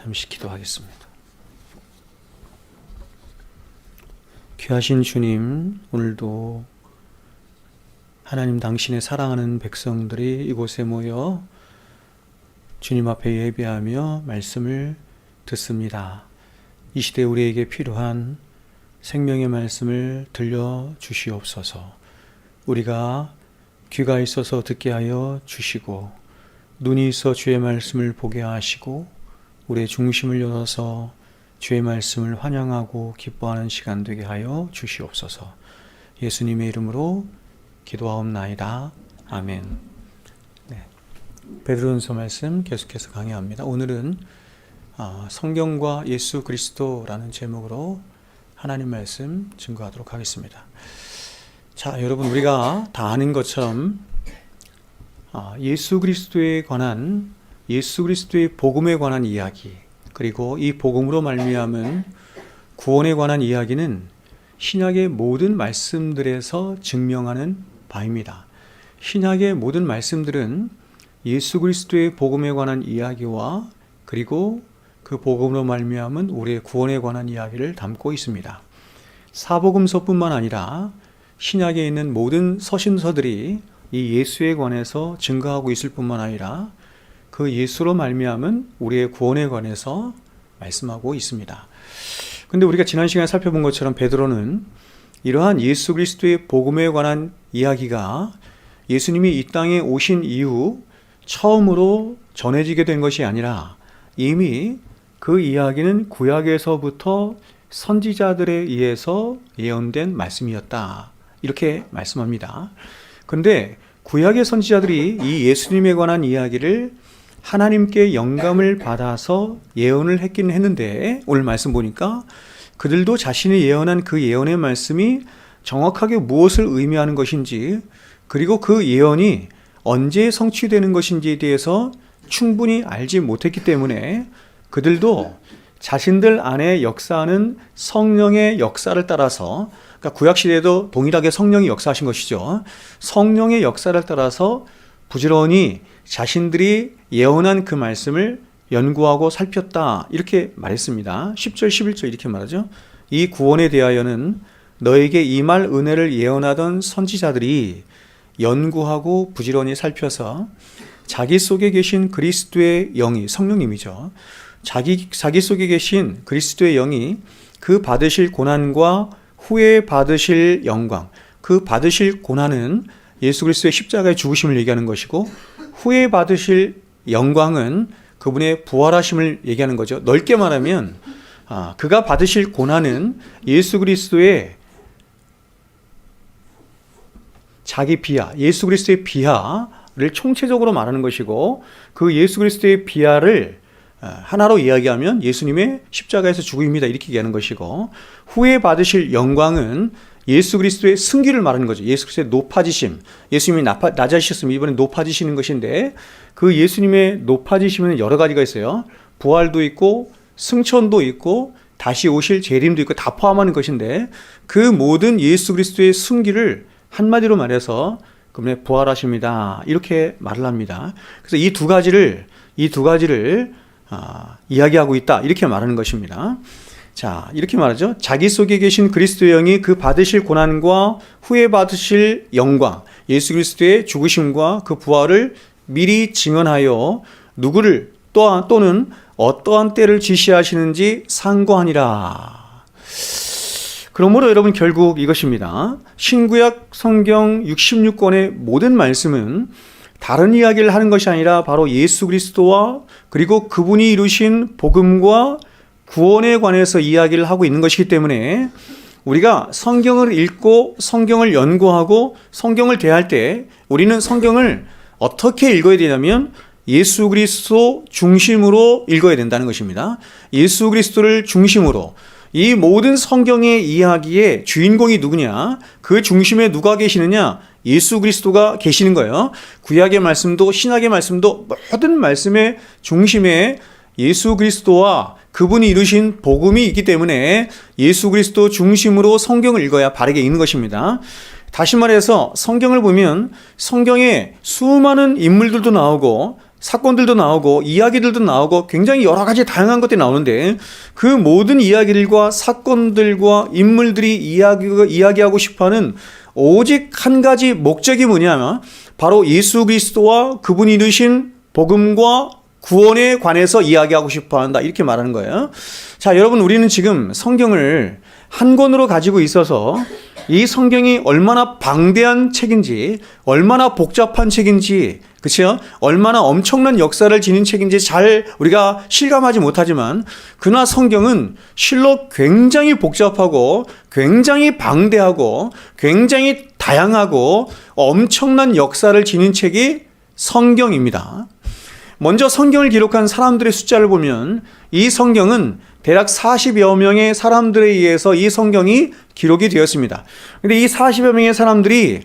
잠시 기도하겠습니다. 귀하신 주님, 오늘도 하나님 당신의 사랑하는 백성들이 이곳에 모여 주님 앞에 예배하며 말씀을 듣습니다. 이 시대 우리에게 필요한 생명의 말씀을 들려주시옵소서. 우리가 귀가 있어서 듣게 하여 주시고 눈이 있어 주의 말씀을 보게 하시고 우리의 중심을 열어서 주의 말씀을 환영하고 기뻐하는 시간 되게 하여 주시옵소서. 예수님의 이름으로 기도하옵나이다. 아멘. 네. 베드로전서 말씀 계속해서 강의합니다. 오늘은 성경과 예수 그리스도라는 제목으로 하나님 말씀 증거하도록 하겠습니다. 자, 여러분, 우리가 다 아는 것처럼 예수 그리스도에 관한, 예수 그리스도의 복음에 관한 이야기, 그리고 이 복음으로 말미암은 구원에 관한 이야기는 신약의 모든 말씀들에서 증명하는 바입니다. 신약의 모든 말씀들은 예수 그리스도의 복음에 관한 이야기와 그리고 그 복음으로 말미암은 우리의 구원에 관한 이야기를 담고 있습니다. 사복음서뿐만 아니라 신약에 있는 모든 서신서들이 이 예수에 관해서 증거하고 있을 뿐만 아니라 그 예수로 말미암은 우리의 구원에 관해서 말씀하고 있습니다. 근데 우리가 지난 시간에 살펴본 것처럼 베드로는 이러한 예수 그리스도의 복음에 관한 이야기가 예수님이 이 땅에 오신 이후 처음으로 전해지게 된 것이 아니라 이미 그 이야기는 구약에서부터 선지자들에 의해서 예언된 말씀이었다. 이렇게 말씀합니다. 그런데 구약의 선지자들이 이 예수님에 관한 이야기를 하나님께 영감을 받아서 예언을 했긴 했는데 오늘 말씀 보니까 그들도 자신이 예언한 그 예언의 말씀이 정확하게 무엇을 의미하는 것인지 그리고 그 예언이 언제 성취되는 것인지에 대해서 충분히 알지 못했기 때문에 그들도 자신들 안에 역사하는 성령의 역사를 따라서, 그러니까 구약시대에도 동일하게 성령이 역사하신 것이죠. 성령의 역사를 따라서 부지런히 자신들이 예언한 그 말씀을 연구하고 살폈다. 이렇게 말했습니다. 10절 11절 이렇게 말하죠. 이 구원에 대하여는 너에게 임할 은혜를 예언하던 선지자들이 연구하고 부지런히 살펴서 자기 속에 계신 그리스도의 영이, 성령님이죠. 자기 속에 계신 그리스도의 영이 그 받으실 고난과 후에 받으실 영광, 그 받으실 고난은 예수 그리스도의 십자가의 죽으심을 얘기하는 것이고 후에 받으실 영광은 그분의 부활하심을 얘기하는 거죠. 넓게 말하면 그가 받으실 고난은 예수 그리스도의 자기 비하, 예수 그리스도의 비하를 총체적으로 말하는 것이고 그 예수 그리스도의 비하를 하나로 이야기하면 예수님의 십자가에서 죽음입니다. 이렇게 얘기하는 것이고 후에 받으실 영광은 예수 그리스도의 승기를 말하는 거죠. 예수 그리스도의 높아지심. 예수님이 낮아지셨으면 이번에 높아지시는 것인데 그 예수님의 높아지심은 여러 가지가 있어요. 부활도 있고 승천도 있고 다시 오실 재림도 있고 다 포함하는 것인데 그 모든 예수 그리스도의 승기를 한마디로 말해서 그분의 부활하십니다. 이렇게 말을 합니다. 그래서 이 두 가지를 이야기하고 있다. 이렇게 말하는 것입니다. 자, 이렇게 말하죠. 자기 속에 계신 그리스도의 영이 그 받으실 고난과 후에 받으실 영광, 예수 그리스도의 죽으심과 그 부활을 미리 증언하여 누구를 또는 어떠한 때를 지시하시는지 상고하니라. 그러므로 여러분 결국 이것입니다. 신구약 성경 66권의 모든 말씀은 다른 이야기를 하는 것이 아니라 바로 예수 그리스도와 그리고 그분이 이루신 복음과 구원에 관해서 이야기를 하고 있는 것이기 때문에 우리가 성경을 읽고 성경을 연구하고 성경을 대할 때 우리는 성경을 어떻게 읽어야 되냐면 예수 그리스도 중심으로 읽어야 된다는 것입니다. 예수 그리스도를 중심으로 이 모든 성경의 이야기의 주인공이 누구냐? 그 중심에 누가 계시느냐? 예수 그리스도가 계시는 거예요. 구약의 말씀도 신약의 말씀도 모든 말씀의 중심에 예수 그리스도와 그분이 이루신 복음이 있기 때문에 예수 그리스도 중심으로 성경을 읽어야 바르게 읽는 것입니다. 다시 말해서 성경을 보면 성경에 수많은 인물들도 나오고 사건들도 나오고 이야기들도 나오고 굉장히 여러 가지 다양한 것들이 나오는데 그 모든 이야기들과 사건들과 인물들이 이야기하고 싶어하는 오직 한 가지 목적이 뭐냐면 바로 예수 그리스도와 그분이 이루신 복음과 구원에 관해서 이야기하고 싶어한다, 이렇게 말하는 거예요. 자, 여러분, 우리는 지금 성경을 한 권으로 가지고 있어서 이 성경이 얼마나 방대한 책인지, 얼마나 복잡한 책인지, 그렇죠? 얼마나 엄청난 역사를 지닌 책인지 잘 우리가 실감하지 못하지만 그러나 성경은 실로 굉장히 복잡하고 굉장히 방대하고 굉장히 다양하고 엄청난 역사를 지닌 책이 성경입니다. 먼저 성경을 기록한 사람들의 숫자를 보면 이 성경은 대략 40여 명의 사람들에 의해서 이 성경이 기록이 되었습니다. 그런데 이 40여 명의 사람들이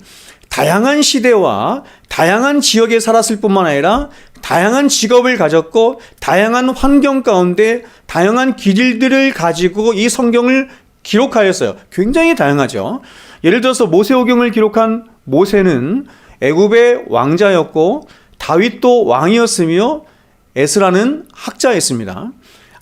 다양한 시대와 다양한 지역에 살았을 뿐만 아니라 다양한 직업을 가졌고 다양한 환경 가운데 다양한 기질들을 가지고 이 성경을 기록하였어요. 굉장히 다양하죠. 예를 들어서 모세오경을 기록한 모세는 애굽의 왕자였고 다윗도 왕이었으며 에스라는 학자였습니다.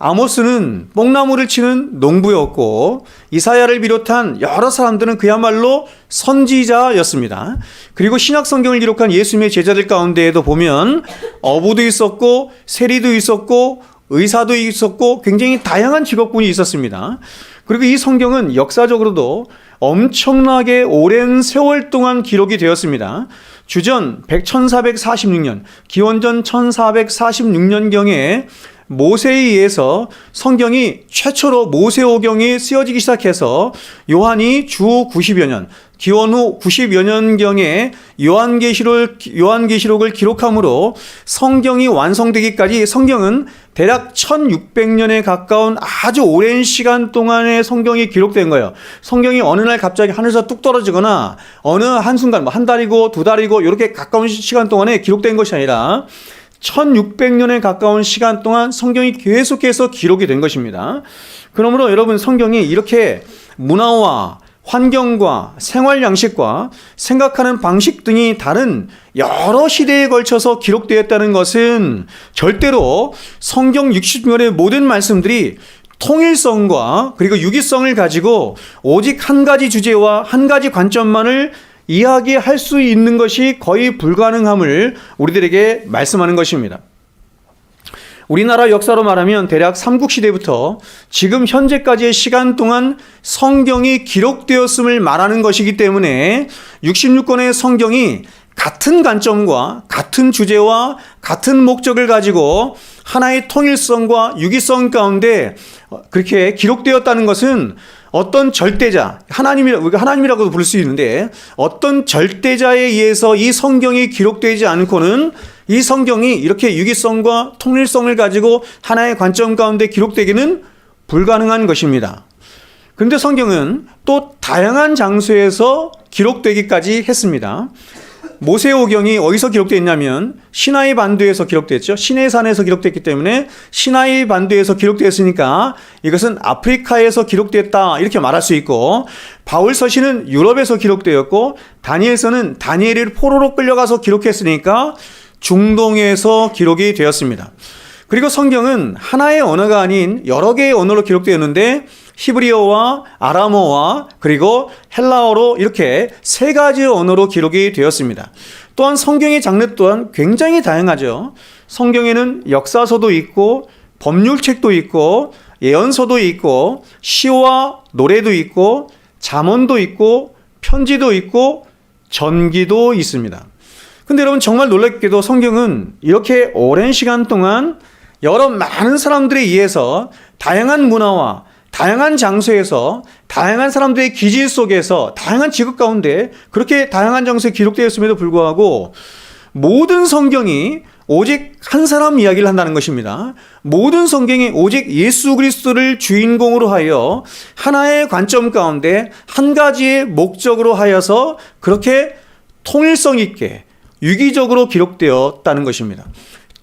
아모스는 뽕나무를 치는 농부였고 이사야를 비롯한 여러 사람들은 그야말로 선지자였습니다. 그리고 신약 성경을 기록한 예수님의 제자들 가운데에도 보면 어부도 있었고 세리도 있었고 의사도 있었고 굉장히 다양한 직업군이 있었습니다. 그리고 이 성경은 역사적으로도 엄청나게 오랜 세월 동안 기록이 되었습니다. 주전 1446년, 기원전 1446년경에 모세에 의해서 성경이 최초로 모세오경이 쓰여지기 시작해서 요한이 주 90여 년, 기원 후 90여 년경에 요한계시록을 기록함으로 성경이 완성되기까지 성경은 대략 1600년에 가까운 아주 오랜 시간 동안의 성경이 기록된 거예요. 성경이 어느 날 갑자기 하늘에서 뚝 떨어지거나 어느 한순간 한 달이고 두 달이고 이렇게 가까운 시간 동안에 기록된 것이 아니라 1600년에 가까운 시간 동안 성경이 계속해서 기록이 된 것입니다. 그러므로 여러분, 성경이 이렇게 문화와 환경과 생활 양식과 생각하는 방식 등이 다른 여러 시대에 걸쳐서 기록되었다는 것은 절대로 성경 60년의 모든 말씀들이 통일성과 그리고 유기성을 가지고 오직 한 가지 주제와 한 가지 관점만을 이야기할 수 있는 것이 거의 불가능함을 우리들에게 말씀하는 것입니다. 우리나라 역사로 말하면 대략 삼국시대부터 지금 현재까지의 시간 동안 성경이 기록되었음을 말하는 것이기 때문에 66권의 성경이 같은 관점과 같은 주제와 같은 목적을 가지고 하나의 통일성과 유기성 가운데 그렇게 기록되었다는 것은 어떤 절대자, 하나님이라고도 부를 수 있는데 어떤 절대자에 의해서 이 성경이 기록되지 않고는 이 성경이 이렇게 유기성과 통일성을 가지고 하나의 관점 가운데 기록되기는 불가능한 것입니다. 그런데 성경은 또 다양한 장소에서 기록되기까지 했습니다. 모세오경이 어디서 기록되어 있냐면 시나이 반도에서 기록됐죠. 시내산에서 기록됐기 때문에 시나이 반도에서 기록되었으니까 이것은 아프리카에서 기록됐다, 이렇게 말할 수 있고, 바울 서신은 유럽에서 기록되었고 다니엘서는 다니엘이 포로로 끌려가서 기록했으니까 중동에서 기록이 되었습니다. 그리고 성경은 하나의 언어가 아닌 여러 개의 언어로 기록되었는데 히브리어와 아람어와 그리고 헬라어로 이렇게 세 가지 언어로 기록이 되었습니다. 또한 성경의 장르 또한 굉장히 다양하죠. 성경에는 역사서도 있고 법률책도 있고 예언서도 있고 시와 노래도 있고 잠언도 있고 편지도 있고 전기도 있습니다. 근데 여러분, 정말 놀랍게도 성경은 이렇게 오랜 시간 동안 여러 많은 사람들에 의해서 다양한 문화와 다양한 장소에서 다양한 사람들의 기질 속에서 다양한 직업 가운데 그렇게 다양한 장소에 기록되었음에도 불구하고 모든 성경이 오직 한 사람 이야기를 한다는 것입니다. 모든 성경이 오직 예수 그리스도를 주인공으로 하여 하나의 관점 가운데 한 가지의 목적으로 하여서 그렇게 통일성 있게 유기적으로 기록되었다는 것입니다.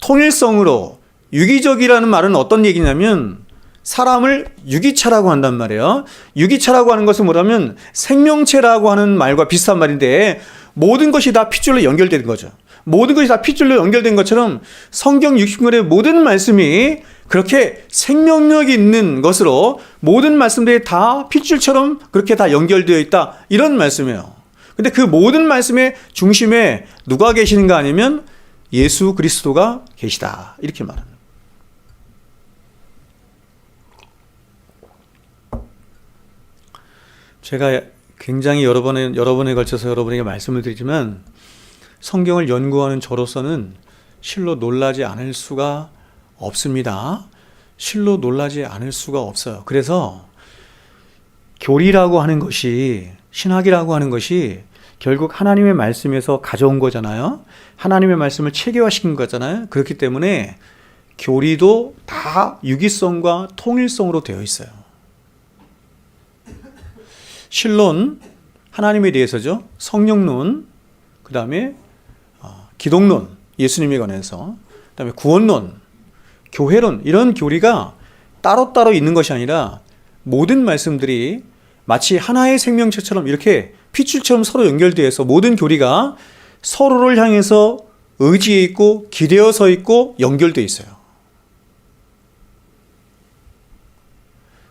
통일성으로 유기적이라는 말은 어떤 얘기냐면 사람을 유기차라고 한단 말이에요. 유기차라고 하는 것은 뭐냐면 생명체라고 하는 말과 비슷한 말인데 모든 것이 다 핏줄로 연결되는 거죠. 모든 것이 다 핏줄로 연결된 것처럼 성경 60권의 모든 말씀이 그렇게 생명력이 있는 것으로 모든 말씀들이 다 핏줄처럼 그렇게 다 연결되어 있다. 이런 말씀이에요. 근데 그 모든 말씀의 중심에 누가 계시는가 아니면 예수 그리스도가 계시다. 이렇게 말합니다. 제가 굉장히 여러 번에 걸쳐서 여러분에게 말씀을 드리지만 성경을 연구하는 저로서는 실로 놀라지 않을 수가 없습니다. 실로 놀라지 않을 수가 없어요. 그래서 교리라고 하는 것이, 신학이라고 하는 것이 결국 하나님의 말씀에서 가져온 거잖아요. 하나님의 말씀을 체계화시킨 거잖아요. 그렇기 때문에 교리도 다 유기성과 통일성으로 되어 있어요. 신론, 하나님에 대해서죠. 성령론, 그 다음에 기독론, 예수님에 관해서, 그 다음에 구원론, 교회론, 이런 교리가 따로따로 있는 것이 아니라 모든 말씀들이 마치 하나의 생명체처럼 이렇게 핏줄처럼 서로 연결되어서 모든 교리가 서로를 향해서 의지해 있고 기대어 서 있고 연결되어 있어요.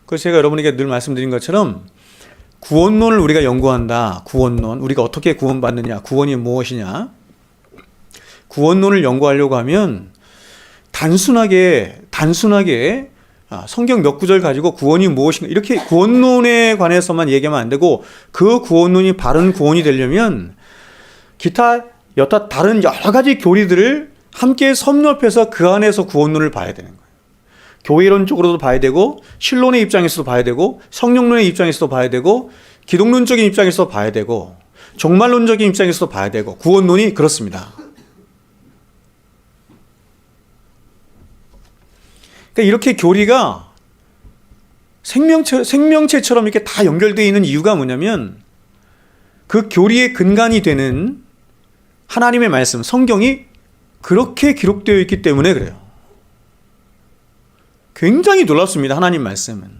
그래서 제가 여러분에게 늘 말씀드린 것처럼 구원론을 우리가 연구한다. 구원론, 우리가 어떻게 구원받느냐, 구원이 무엇이냐. 구원론을 연구하려고 하면 단순하게 성경 몇 구절 가지고 구원이 무엇인가 이렇게 구원론에 관해서만 얘기하면 안 되고, 그 구원론이 바른 구원이 되려면 기타 여타 다른 여러 가지 교리들을 함께 섭렵해서 그 안에서 구원론을 봐야 되는 거예요. 교회론적으로도 봐야 되고, 신론의 입장에서도 봐야 되고, 성령론의 입장에서도 봐야 되고, 기독론적인 입장에서도 봐야 되고, 종말론적인 입장에서도 봐야 되고, 구원론이 그렇습니다. 그러니까 이렇게 교리가 생명체처럼 이렇게 다 연결되어 있는 이유가 뭐냐면, 그 교리의 근간이 되는 하나님의 말씀, 성경이 그렇게 기록되어 있기 때문에 그래요. 굉장히 놀랍습니다. 하나님 말씀은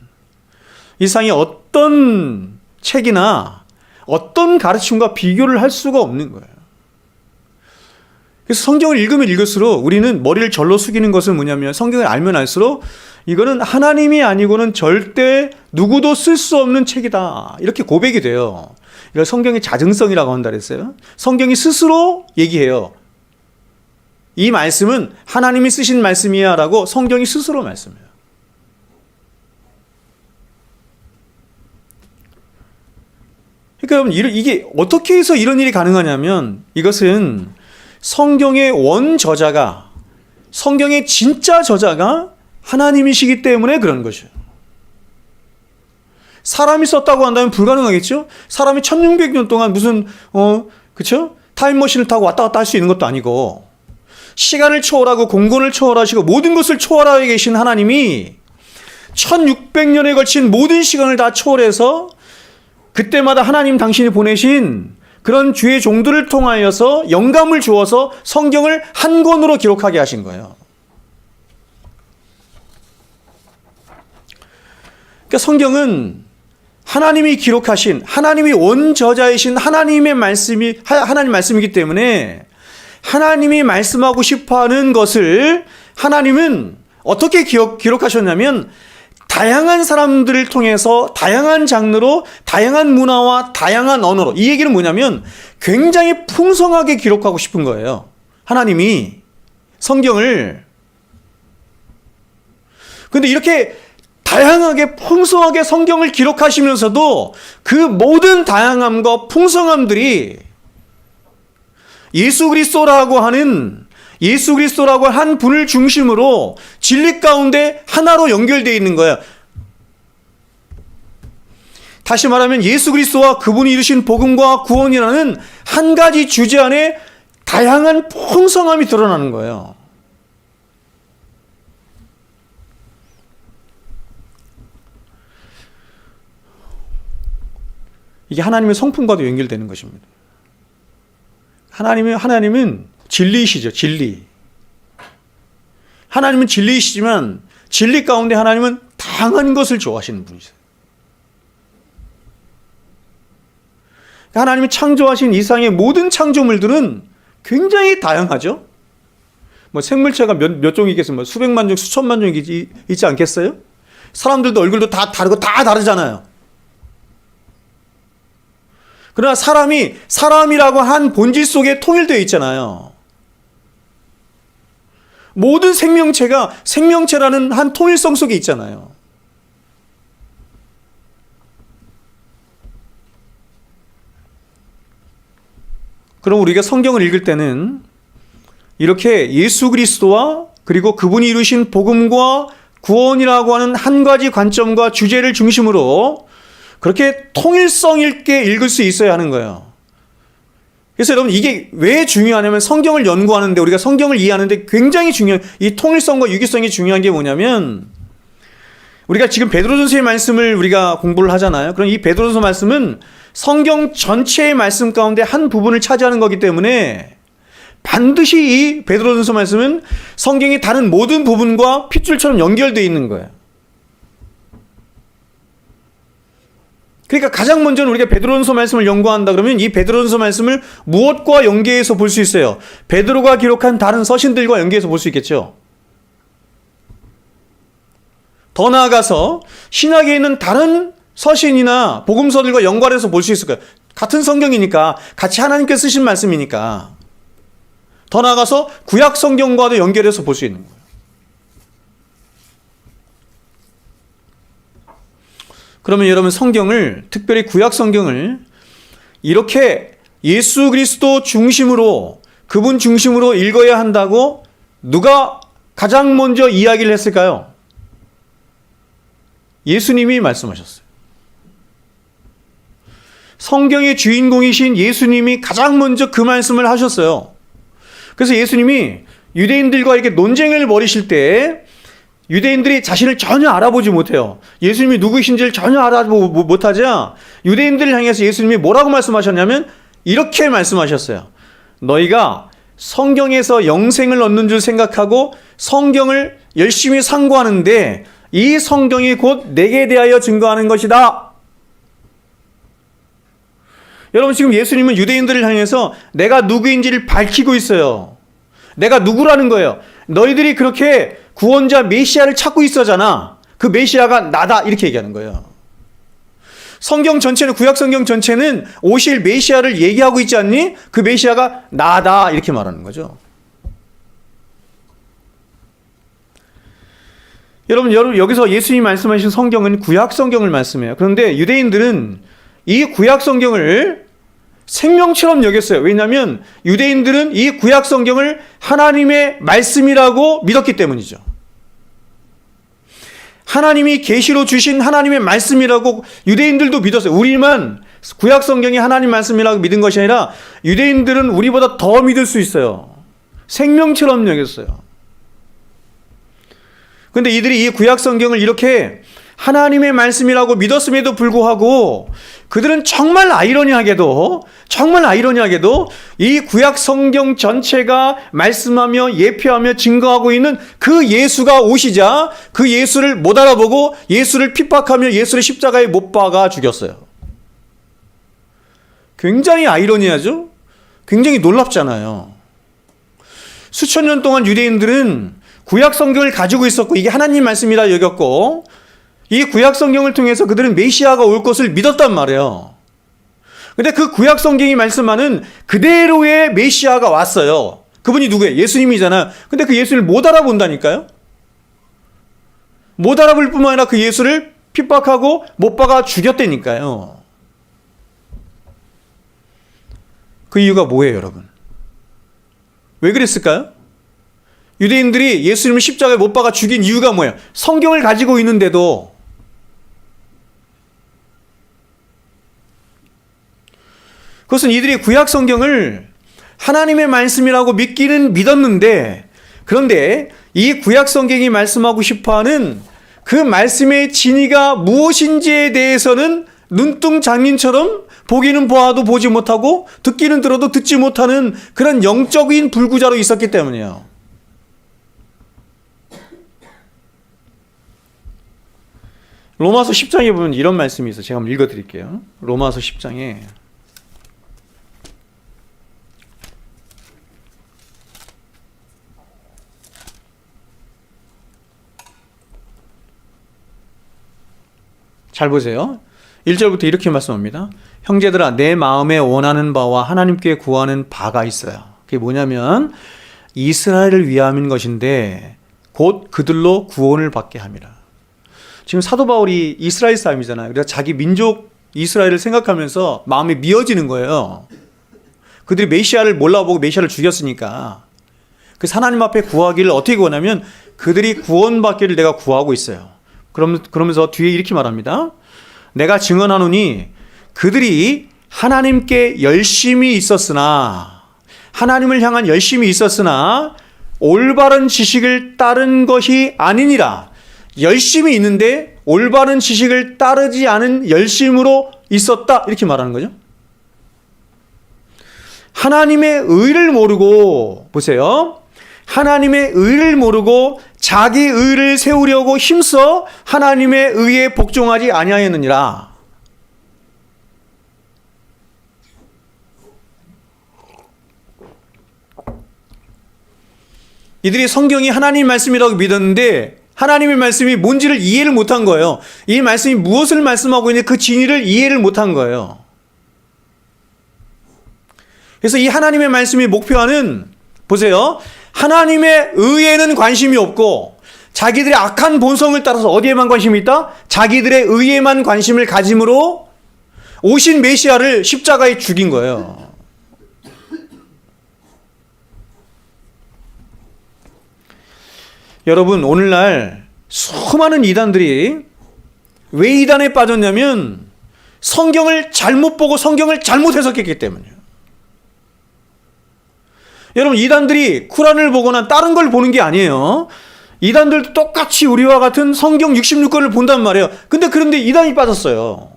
이 세상에 어떤 책이나 어떤 가르침과 비교를 할 수가 없는 거예요. 그래서 성경을 읽으면 읽을수록 우리는 머리를 절로 숙이는 것은 뭐냐면, 성경을 알면 알수록 이거는 하나님이 아니고는 절대 누구도 쓸 수 없는 책이다, 이렇게 고백이 돼요. 이걸 성경의 자증성이라고 한다 그랬어요. 성경이 스스로 얘기해요. 이 말씀은 하나님이 쓰신 말씀이야 라고 성경이 스스로 말씀해요. 그러니까 여러분, 이게 어떻게 해서 이런 일이 가능하냐면, 이것은 성경의 원저자가, 성경의 진짜 저자가 하나님이시기 때문에 그런 것이에요. 사람이 썼다고 한다면 불가능하겠죠? 사람이 1600년 동안 무슨 그쵸? 타임머신을 타고 왔다 갔다 할 수 있는 것도 아니고, 시간을 초월하고 공간을 초월하시고 모든 것을 초월하고 계신 하나님이 1600년에 걸친 모든 시간을 다 초월해서 그때마다 하나님 당신이 보내신 그런 주의 종들을 통하여서 영감을 주어서 성경을 한 권으로 기록하게 하신 거예요. 그러니까 성경은 하나님이 기록하신, 하나님이 원저자이신 하나님 말씀이기 때문에 하나님이 말씀하고 싶어하는 것을 하나님은 어떻게 기록하셨냐면, 다양한 사람들을 통해서 다양한 장르로 다양한 문화와 다양한 언어로, 이 얘기는 뭐냐면 굉장히 풍성하게 기록하고 싶은 거예요. 하나님이 성경을. 근데 이렇게 다양하게 풍성하게 성경을 기록하시면서도 그 모든 다양함과 풍성함들이 예수 그리스도라고 한 분을 중심으로 진리 가운데 하나로 연결되어 있는 거예요. 다시 말하면 예수 그리스도와 그분이 이루신 복음과 구원이라는 한 가지 주제 안에 다양한 풍성함이 드러나는 거예요. 이게 하나님의 성품과도 연결되는 것입니다. 하나님은 진리이시죠. 진리. 하나님은 진리이시지만 진리 가운데 하나님은 다양한 것을 좋아하시는 분이세요. 하나님이 창조하신 이 세상의 모든 창조물들은 굉장히 다양하죠. 뭐 생물체가 몇 종이겠어요? 뭐 수백만 종, 수천만 종이 있지 않겠어요? 사람들도 얼굴도 다 다르고 다 다르잖아요. 그러나 사람이 사람이라고 한 본질 속에 통일되어 있잖아요. 모든 생명체가 생명체라는 한 통일성 속에 있잖아요. 그럼 우리가 성경을 읽을 때는 이렇게 예수 그리스도와 그리고 그분이 이루신 복음과 구원이라고 하는 한 가지 관점과 주제를 중심으로 그렇게 통일성 있게 읽을 수 있어야 하는 거예요. 그래서 여러분 이게 왜 중요하냐면 성경을 연구하는데 우리가 성경을 이해하는데 굉장히 중요한 이 통일성과 유기성이 중요한 게 뭐냐면 우리가 지금 베드로전서의 말씀을 우리가 공부를 하잖아요. 그럼 이 베드로전서 말씀은 성경 전체의 말씀 가운데 한 부분을 차지하는 거기 때문에 반드시 이 베드로전서 말씀은 성경의 다른 모든 부분과 핏줄처럼 연결되어 있는 거예요. 그러니까 가장 먼저는 우리가 베드로전서 말씀을 연구한다 그러면 이 베드로전서 말씀을 무엇과 연계해서 볼 수 있어요? 베드로가 기록한 다른 서신들과 연계해서 볼 수 있겠죠. 더 나아가서 신약에 있는 다른 서신이나 복음서들과 연관해서 볼 수 있을 거예요. 같은 성경이니까 같이 하나님께 쓰신 말씀이니까. 더 나아가서 구약 성경과도 연결해서 볼 수 있는 거예요. 그러면 여러분 성경을 특별히 구약 성경을 이렇게 예수 그리스도 중심으로 그분 중심으로 읽어야 한다고 누가 가장 먼저 이야기를 했을까요? 예수님이 말씀하셨어요. 성경의 주인공이신 예수님이 가장 먼저 그 말씀을 하셨어요. 그래서 예수님이 유대인들과 이렇게 논쟁을 벌이실 때 유대인들이 자신을 전혀 알아보지 못해요. 예수님이 누구이신지를 전혀 알아보지 못하자 유대인들을 향해서 예수님이 뭐라고 말씀하셨냐면 이렇게 말씀하셨어요. 너희가 성경에서 영생을 얻는 줄 생각하고 성경을 열심히 상고하는데 이 성경이 곧 내게 대하여 증거하는 것이다. 여러분 지금 예수님은 유대인들을 향해서 내가 누구인지를 밝히고 있어요. 내가 누구라는 거예요. 너희들이 그렇게 구원자 메시아를 찾고 있어잖아. 그 메시아가 나다 이렇게 얘기하는 거예요. 성경 전체는 구약 성경 전체는 오실 메시아를 얘기하고 있지 않니? 그 메시아가 나다 이렇게 말하는 거죠. 여러분 여기서 예수님이 말씀하신 성경은 구약 성경을 말씀해요. 그런데 유대인들은 이 구약 성경을 생명처럼 여겼어요. 왜냐하면 유대인들은 이 구약 성경을 하나님의 말씀이라고 믿었기 때문이죠. 하나님이 계시로 주신 하나님의 말씀이라고 유대인들도 믿었어요. 우리만 구약 성경이 하나님 말씀이라고 믿은 것이 아니라 유대인들은 우리보다 더 믿을 수 있어요. 생명처럼 여겼어요. 그런데 이들이 이 구약 성경을 이렇게 하나님의 말씀이라고 믿었음에도 불구하고 그들은 정말 아이러니하게도 이 구약 성경 전체가 말씀하며 예표하며 증거하고 있는 그 예수가 오시자 그 예수를 못 알아보고 예수를 핍박하며 예수를 십자가에 못 박아 죽였어요. 굉장히 아이러니하죠? 굉장히 놀랍잖아요. 수천 년 동안 유대인들은 구약 성경을 가지고 있었고 이게 하나님 말씀이라 여겼고 이 구약 성경을 통해서 그들은 메시아가 올 것을 믿었단 말이에요. 근데 그 구약 성경이 말씀하는 그대로의 메시아가 왔어요. 그분이 누구예요? 예수님이잖아요. 근데 그 예수를 못 알아본다니까요. 못 알아볼 뿐만 아니라 그 예수를 핍박하고 못 박아 죽였다니까요. 그 이유가 뭐예요, 여러분? 왜 그랬을까요? 유대인들이 예수님을 십자가에 못 박아 죽인 이유가 뭐예요? 성경을 가지고 있는데도 그것은 이들이 구약 성경을 하나님의 말씀이라고 믿기는 믿었는데 그런데 이 구약 성경이 말씀하고 싶어하는 그 말씀의 진위가 무엇인지에 대해서는 눈뚱장님처럼 보기는 보아도 보지 못하고 듣기는 들어도 듣지 못하는 그런 영적인 불구자로 있었기 때문이에요. 로마서 10장에 보면 이런 말씀이 있어요. 제가 한번 읽어드릴게요. 로마서 10장에 잘 보세요. 1절부터 이렇게 말씀합니다. 형제들아, 내 마음에 원하는 바와 하나님께 구하는 바가 있어요. 그게 뭐냐면 이스라엘을 위함인 것인데 곧 그들로 구원을 받게 함이라. 지금 사도 바울이 이스라엘 사람이잖아요. 그래서 자기 민족 이스라엘을 생각하면서 마음이 미어지는 거예요. 그들이 메시아를 몰라보고 메시아를 죽였으니까. 그래서 하나님 앞에 구하기를 어떻게 구하냐면 그들이 구원받기를 내가 구하고 있어요. 그러면서 뒤에 이렇게 말합니다. 내가 증언하노니 그들이 하나님께 열심히 있었으나, 하나님을 향한 열심이 있었으나 올바른 지식을 따른 것이 아니니라. 열심이 있는데 올바른 지식을 따르지 않은 열심으로 있었다, 이렇게 말하는 거죠. 하나님의 의를 모르고, 보세요, 하나님의 의를 모르고 자기 의를 세우려고 힘써 하나님의 의에 복종하지 아니하였느니라. 이들이 성경이 하나님 말씀이라고 믿었는데 하나님의 말씀이 뭔지를 이해를 못한 거예요. 이 말씀이 무엇을 말씀하고 있는지 그 진리를 이해를 못한 거예요. 그래서 이 하나님의 말씀이 목표하는, 보세요, 하나님의 의에는 관심이 없고 자기들의 악한 본성을 따라서 어디에만 관심이 있다? 자기들의 의에만 관심을 가짐으로 오신 메시아를 십자가에 죽인 거예요. 여러분, 오늘날 수많은 이단들이 왜 이단에 빠졌냐면 성경을 잘못 보고 성경을 잘못 해석했기 때문이에요. 여러분, 이단들이 쿠란을 보거나 다른 걸 보는 게 아니에요. 이단들도 똑같이 우리와 같은 성경 66권을 본단 말이에요. 그런데 이단이 빠졌어요.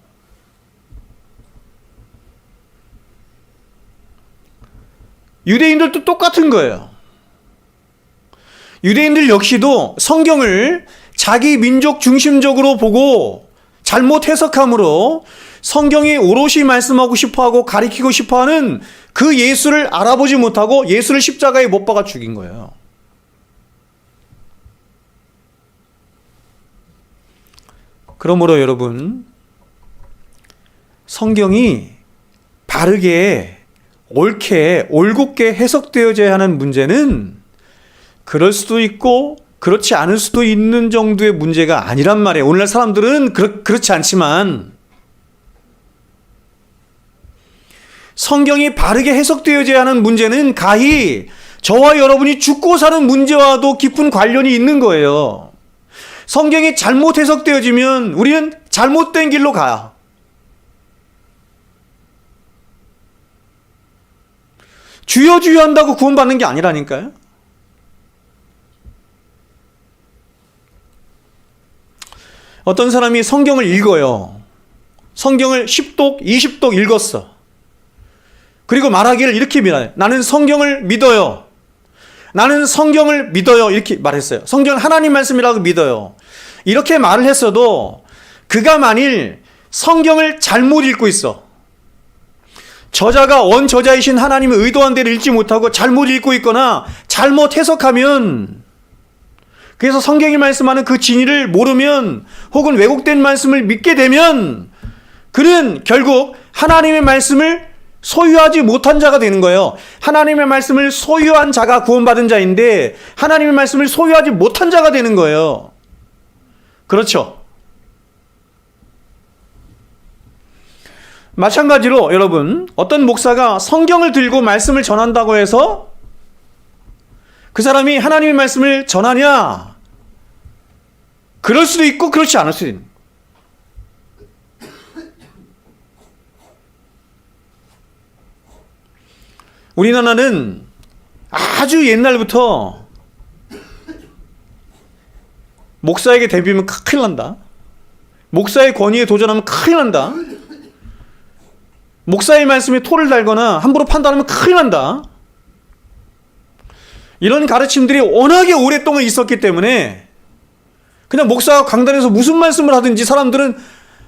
유대인들도 똑같은 거예요. 유대인들 역시도 성경을 자기 민족 중심적으로 보고 잘못 해석함으로 성경이 오롯이 말씀하고 싶어하고 가리키고 싶어하는 그 예수를 알아보지 못하고 예수를 십자가에 못 박아 죽인 거예요. 그러므로 여러분, 성경이 바르게, 옳게, 올곧게 해석되어져야 하는 문제는 그럴 수도 있고 그렇지 않을 수도 있는 정도의 문제가 아니란 말이에요. 오늘날 사람들은 그렇지 않지만 성경이 바르게 해석되어져야 하는 문제는 가히 저와 여러분이 죽고 사는 문제와도 깊은 관련이 있는 거예요. 성경이 잘못 해석되어지면 우리는 잘못된 길로 가요. 주여 주여 한다고 구원받는 게 아니라니까요. 어떤 사람이 성경을 읽어요. 성경을 10독, 20독 읽었어. 그리고 말하기를 이렇게 말해요. 나는 성경을 믿어요. 나는 성경을 믿어요. 이렇게 말했어요. 성경은 하나님 말씀이라고 믿어요. 이렇게 말을 했어도 그가 만일 성경을 잘못 읽고 있어. 저자가 원저자이신 하나님의 의도한 대로 읽지 못하고 잘못 읽고 있거나 잘못 해석하면, 그래서 성경이 말씀하는 그 진리를 모르면 혹은 왜곡된 말씀을 믿게 되면 그는 결국 하나님의 말씀을 소유하지 못한 자가 되는 거예요. 하나님의 말씀을 소유한 자가 구원받은 자인데 하나님의 말씀을 소유하지 못한 자가 되는 거예요. 그렇죠? 마찬가지로 여러분, 어떤 목사가 성경을 들고 말씀을 전한다고 해서 그 사람이 하나님의 말씀을 전하냐? 그럴 수도 있고 그렇지 않을 수도 있는. 우리나라는 아주 옛날부터 목사에게 대비면 큰일 난다. 목사의 권위에 도전하면 큰일 난다. 목사의 말씀에 토를 달거나 함부로 판단하면 큰일 난다. 이런 가르침들이 워낙에 오랫동안 있었기 때문에 그냥 목사가 강단에서 무슨 말씀을 하든지 사람들은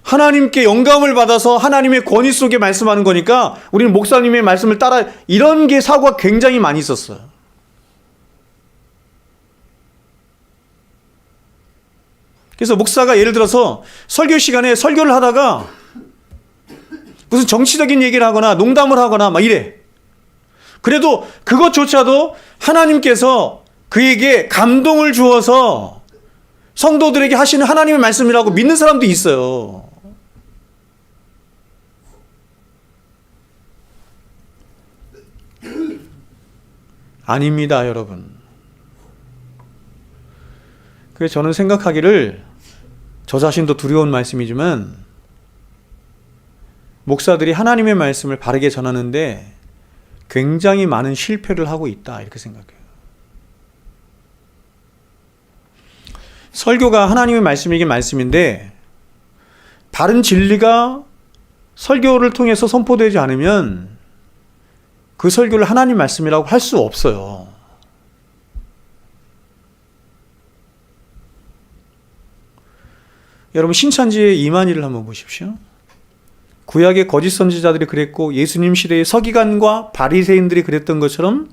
하나님께 영감을 받아서 하나님의 권위 속에 말씀하는 거니까 우리는 목사님의 말씀을 따라, 이런 게 사고가 굉장히 많이 있었어요. 그래서 목사가 예를 들어서 설교 시간에 설교를 하다가 무슨 정치적인 얘기를 하거나 농담을 하거나 막 이래. 그래도 그것조차도 하나님께서 그에게 감동을 주어서 성도들에게 하시는 하나님의 말씀이라고 믿는 사람도 있어요. 아닙니다, 여러분. 그래서 저는 생각하기를, 저 자신도 두려운 말씀이지만, 목사들이 하나님의 말씀을 바르게 전하는데 굉장히 많은 실패를 하고 있다, 이렇게 생각해요. 설교가 하나님의 말씀이긴 말씀인데 바른 진리가 설교를 통해서 선포되지 않으면 그 설교를 하나님 말씀이라고 할 수 없어요. 여러분, 신천지의 이만희를 한번 보십시오. 구약의 거짓 선지자들이 그랬고 예수님 시대의 서기관과 바리새인들이 그랬던 것처럼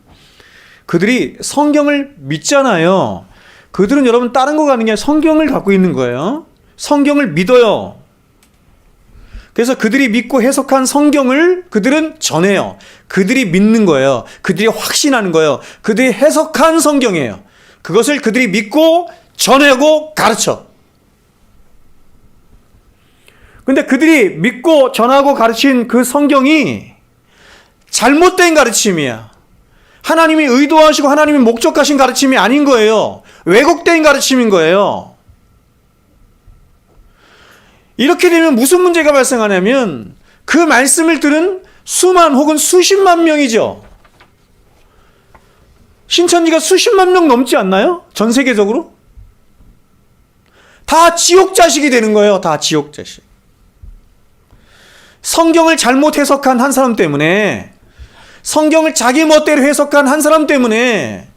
그들이 성경을 믿잖아요. 그들은 여러분 다른 거 가는 게 아니라 성경을 갖고 있는 거예요. 성경을 믿어요. 그래서 그들이 믿고 해석한 성경을 그들은 전해요. 그들이 믿는 거예요. 그들이 확신하는 거예요. 그들이 해석한 성경이에요. 그것을 그들이 믿고 전하고 가르쳐. 근데 그들이 믿고 전하고 가르친 그 성경이 잘못된 가르침이야. 하나님이 의도하시고 하나님이 목적하신 가르침이 아닌 거예요. 왜곡된 가르침인 거예요. 이렇게 되면 무슨 문제가 발생하냐면 그 말씀을 들은 수만 혹은 수십만 명이죠. 신천지가 수십만 명 넘지 않나요? 전 세계적으로? 다 지옥 자식이 되는 거예요. 다 지옥 자식. 성경을 잘못 해석한 한 사람 때문에, 성경을 자기 멋대로 해석한 한 사람 때문에,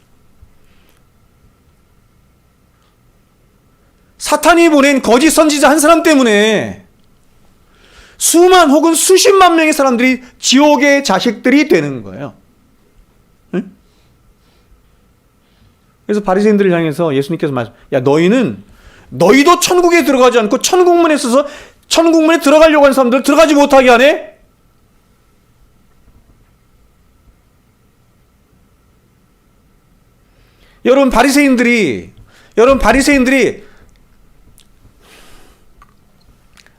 사탄이 보낸 거짓 선지자 한 사람 때문에 수만 혹은 수십만 명의 사람들이 지옥의 자식들이 되는 거예요. 응? 그래서 바리새인들을 향해서 예수님께서 말씀, 야, 너희도 천국에 들어가지 않고 천국문에 있어서 천국문에 들어가려고 하는 사람들 들어가지 못하게 하네? 여러분 바리새인들이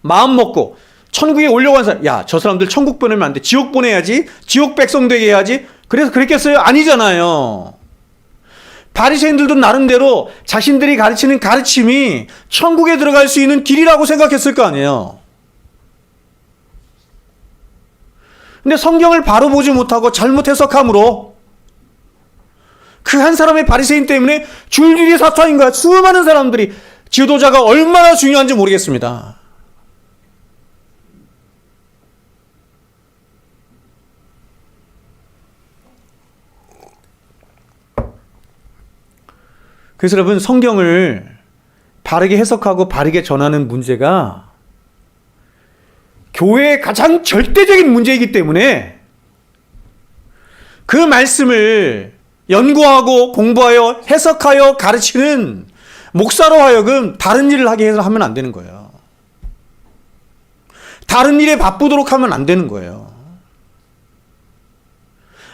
마음 먹고 천국에 올려고 하는 사람, 야, 저 사람들 천국 보내면 안 돼. 지옥 보내야지. 지옥 백성 되게 해야지. 그래서 그랬겠어요? 아니잖아요. 바리새인들도 나름대로 자신들이 가르치는 가르침이 천국에 들어갈 수 있는 길이라고 생각했을 거 아니에요. 근데 성경을 바로 보지 못하고 잘못 해석함으로 그 한 사람의 바리새인 때문에 줄줄이 사탄인 거야. 수많은 사람들이, 지도자가 얼마나 중요한지 모르겠습니다. 그래서 여러분, 성경을 바르게 해석하고 바르게 전하는 문제가 교회의 가장 절대적인 문제이기 때문에 그 말씀을 연구하고 공부하여 해석하여 가르치는 목사로 하여금 다른 일을 하게 해서 하면 안 되는 거예요. 다른 일에 바쁘도록 하면 안 되는 거예요.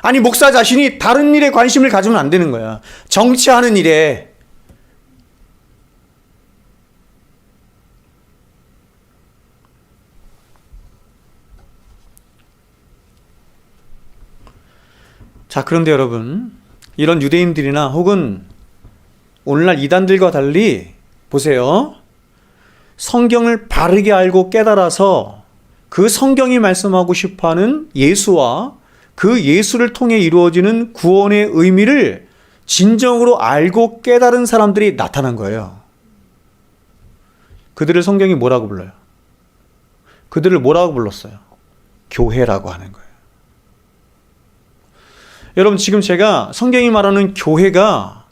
아니, 목사 자신이 다른 일에 관심을 가지면 안 되는 거야. 정치하는 일에. 자, 그런데 여러분, 이런 유대인들이나 혹은 오늘날 이단들과 달리 보세요. 성경을 바르게 알고 깨달아서 그 성경이 말씀하고 싶어하는 예수와 그 예수를 통해 이루어지는 구원의 의미를 진정으로 알고 깨달은 사람들이 나타난 거예요. 그들을 성경이 뭐라고 불러요? 그들을 뭐라고 불렀어요? 교회라고 하는 거예요. 여러분, 지금 제가 성경이 말하는 교회가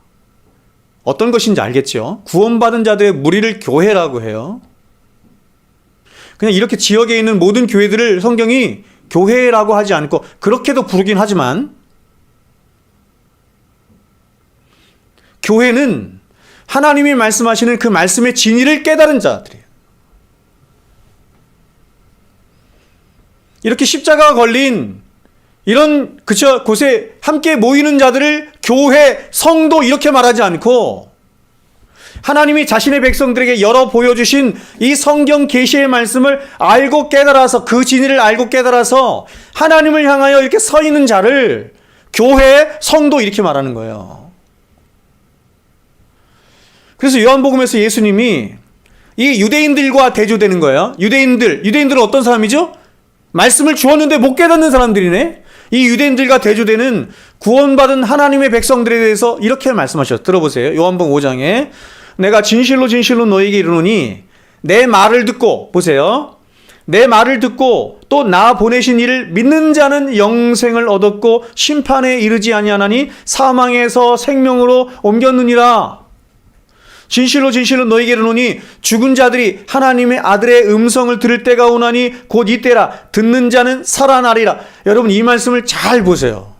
어떤 것인지 알겠죠? 구원받은 자들의 무리를 교회라고 해요. 그냥 이렇게 지역에 있는 모든 교회들을 성경이 교회라고 하지 않고 그렇게도 부르긴 하지만, 교회는 하나님이 말씀하시는 그 말씀의 진리를 깨달은 자들이에요. 이렇게 십자가가 걸린 이런 곳에 함께 모이는 자들을 교회, 성도 이렇게 말하지 않고 하나님이 자신의 백성들에게 열어 보여주신 이 성경 계시의 말씀을 알고 깨달아서 그 진리를 알고 깨달아서 하나님을 향하여 이렇게 서 있는 자를 교회, 성도 이렇게 말하는 거예요. 그래서 요한복음에서 예수님이 이 유대인들과 대조되는 거예요. 유대인들은 어떤 사람이죠? 말씀을 주었는데 못 깨닫는 사람들이네. 이 유대인들과 대조되는 구원받은 하나님의 백성들에 대해서 이렇게 말씀하셨어요. 들어보세요. 요한복음 5장에 내가 진실로 진실로 너희에게 이르노니 내 말을 듣고, 보세요, 내 말을 듣고 또 나 보내신 이를 믿는 자는 영생을 얻었고 심판에 이르지 아니하나니 사망에서 생명으로 옮겼느니라. 진실로 진실로 너희에게 이르노니 죽은 자들이 하나님의 아들의 음성을 들을 때가 오나니 곧 이때라. 듣는 자는 살아나리라. 여러분, 이 말씀을 잘 보세요.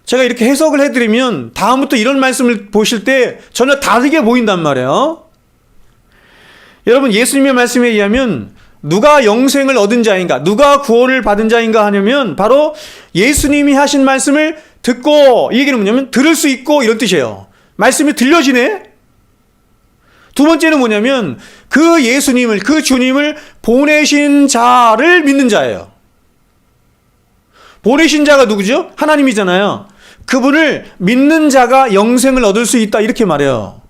제가 이렇게 해석을 해드리면 다음부터 이런 말씀을 보실 때 전혀 다르게 보인단 말이에요. 여러분, 예수님의 말씀에 의하면 누가 영생을 얻은 자인가, 누가 구원을 받은 자인가 하냐면 바로 예수님이 하신 말씀을 듣고, 이 얘기는 뭐냐면 들을 수 있고 이런 뜻이에요. 말씀이 들려지네. 두 번째는 뭐냐면 그 예수님을, 그 주님을 보내신 자를 믿는 자예요. 보내신 자가 누구죠? 하나님이잖아요. 그분을 믿는 자가 영생을 얻을 수 있다, 이렇게 말해요.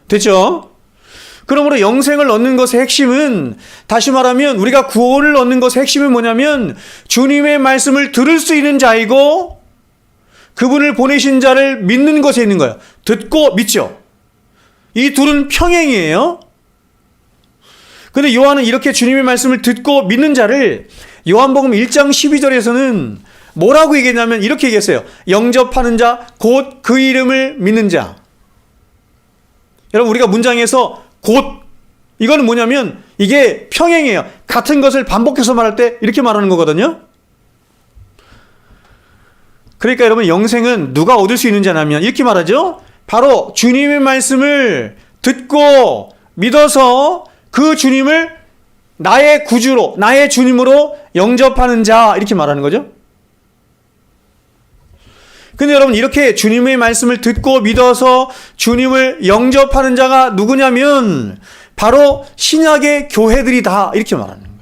됐죠? 그러므로 영생을 얻는 것의 핵심은, 다시 말하면 우리가 구원을 얻는 것의 핵심은 뭐냐면 주님의 말씀을 들을 수 있는 자이고 그분을 보내신 자를 믿는 것에 있는 거예요. 듣고 믿죠. 이 둘은 평행이에요. 근데 요한은 이렇게 주님의 말씀을 듣고 믿는 자를 요한복음 1장 12절에서는 뭐라고 얘기했냐면 이렇게 얘기했어요. 영접하는 자, 곧 그 이름을 믿는 자. 여러분, 우리가 문장에서 곧, 이거는 뭐냐면 이게 평행이에요. 같은 것을 반복해서 말할 때 이렇게 말하는 거거든요. 그러니까 여러분, 영생은 누가 얻을 수 있는 자냐면 이렇게 말하죠. 바로 주님의 말씀을 듣고 믿어서 그 주님을 나의 구주로, 나의 주님으로 영접하는 자, 이렇게 말하는 거죠. 근데 여러분, 이렇게 주님의 말씀을 듣고 믿어서 주님을 영접하는 자가 누구냐면 바로 신약의 교회들이다, 이렇게 말하는 거예요.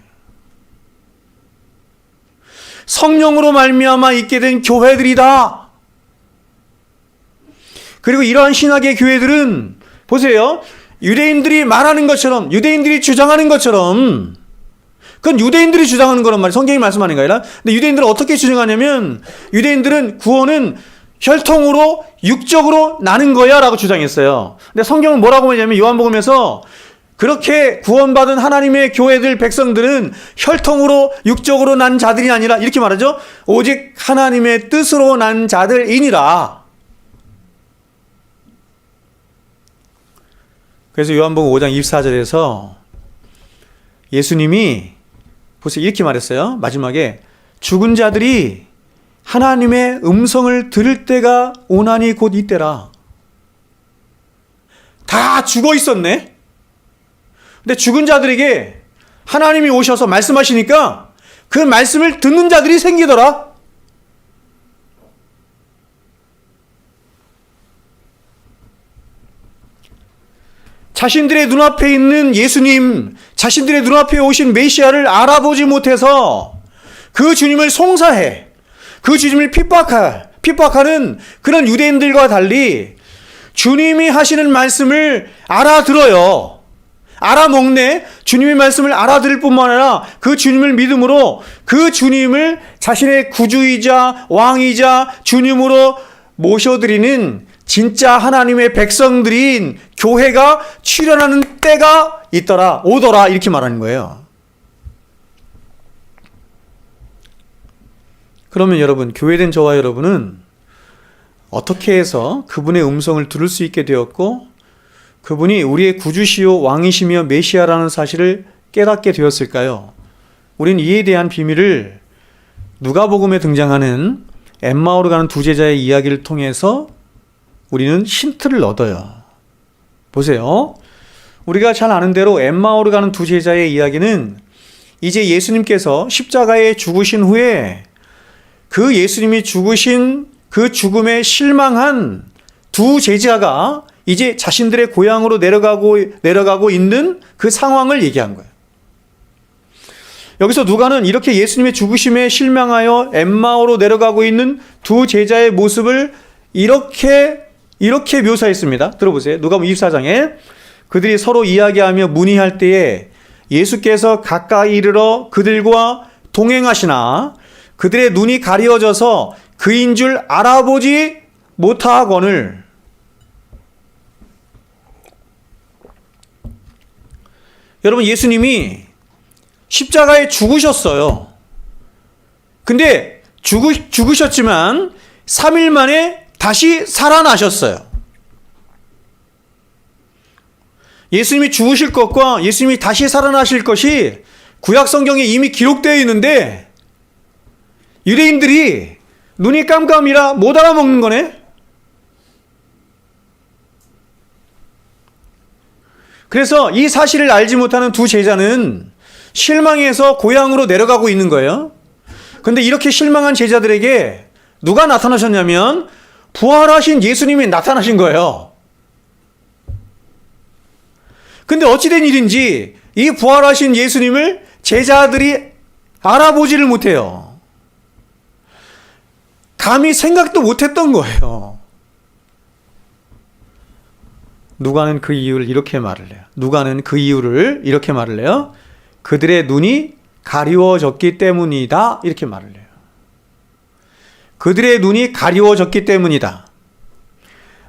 성령으로 말미암아 있게 된 교회들이다. 그리고 이러한 신약의 교회들은 보세요, 유대인들이 말하는 것처럼, 유대인들이 주장하는 것처럼, 그건 유대인들이 주장하는 거란 말이에요. 성경이 말씀하는 게 아니라. 근데 유대인들은 어떻게 주장하냐면 유대인들은 구원은 혈통으로, 육적으로 나는 거야 라고 주장했어요. 근데 성경은 뭐라고 하냐면 요한복음에서 그렇게 구원받은 하나님의 교회들, 백성들은 혈통으로, 육적으로 난 자들이 아니라 이렇게 말하죠. 오직 하나님의 뜻으로 난 자들이니라. 그래서 요한복음 5장 24절에서 예수님이 보세요, 이렇게 말했어요. 마지막에 죽은 자들이 하나님의 음성을 들을 때가 오나니 곧 이때라. 다 죽어 있었네. 근데 죽은 자들에게 하나님이 오셔서 말씀하시니까 그 말씀을 듣는 자들이 생기더라. 자신들의 눈앞에 있는 예수님, 자신들의 눈앞에 오신 메시아를 알아보지 못해서 그 주님을 송사해, 그 주님을 핍박하는 그런 유대인들과 달리 주님이 하시는 말씀을 알아들어요. 알아먹네. 주님의 말씀을 알아들을 뿐만 아니라 그 주님을 믿음으로 그 주님을 자신의 구주이자 왕이자 주님으로 모셔드리는 진짜 하나님의 백성들인 교회가 출현하는 때가 있더라, 오더라, 이렇게 말하는 거예요. 그러면 여러분, 교회된 저와 여러분은 어떻게 해서 그분의 음성을 들을 수 있게 되었고 그분이 우리의 구주시요 왕이시며 메시아라는 사실을 깨닫게 되었을까요? 우리는 이에 대한 비밀을 누가복음에 등장하는 엠마오로 가는 두 제자의 이야기를 통해서 우리는 힌트를 얻어요. 보세요. 우리가 잘 아는 대로 엠마오로 가는 두 제자의 이야기는 이제 예수님께서 십자가에 죽으신 후에 그 예수님이 죽으신 그 죽음에 실망한 두 제자가 이제 자신들의 고향으로 내려가고 있는 그 상황을 얘기한 거예요. 여기서 누가는 이렇게 예수님의 죽으심에 실망하여 엠마오로 내려가고 있는 두 제자의 모습을 이렇게 묘사했습니다. 들어보세요. 누가복음 24장에 그들이 서로 이야기하며 문의할 때에 예수께서 가까이 이르러 그들과 동행하시나 그들의 눈이 가리워져서 그인 줄 알아보지 못하거늘. 여러분, 예수님이 십자가에 죽으셨어요. 근데 죽으셨지만 3일 만에 다시 살아나셨어요. 예수님이 죽으실 것과 예수님이 다시 살아나실 것이 구약 성경에 이미 기록되어 있는데 유대인들이 눈이 깜깜이라 못 알아먹는 거네. 그래서 이 사실을 알지 못하는 두 제자는 실망해서 고향으로 내려가고 있는 거예요. 그런데 이렇게 실망한 제자들에게 누가 나타나셨냐면 부활하신 예수님이 나타나신 거예요. 근데 어찌된 일인지 이 부활하신 예수님을 제자들이 알아보지를 못해요. 감히 생각도 못했던 거예요. 누가는 그 이유를 이렇게 말을 해요. 누가는 그 이유를 이렇게 말을 해요. 그들의 눈이 가리워졌기 때문이다. 이렇게 말을 해요. 그들의 눈이 가리워졌기 때문이다.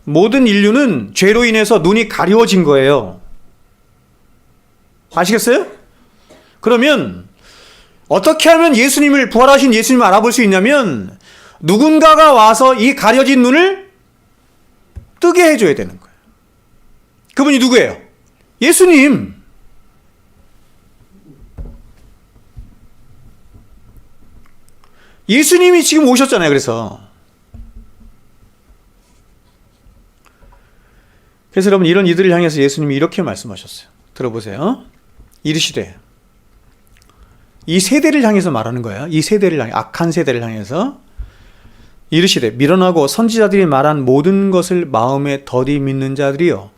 모든 인류는 죄로 인해서 눈이 가리워진 거예요. 아시겠어요? 그러면 어떻게 하면 부활하신 예수님을 알아볼 수 있냐면 누군가가 와서 이 가려진 눈을 뜨게 해줘야 되는 거예요. 그분이 누구예요? 예수님. 예수님이 지금 오셨잖아요. 그래서 여러분, 이런 이들을 향해서 예수님이 이렇게 말씀하셨어요. 들어보세요. 이르시되, 이 세대를 향해서 말하는 거예요. 이 세대를 향해, 악한 세대를 향해서 이르시되, 미련하고 선지자들이 말한 모든 것을 마음에 더디 믿는 자들이여,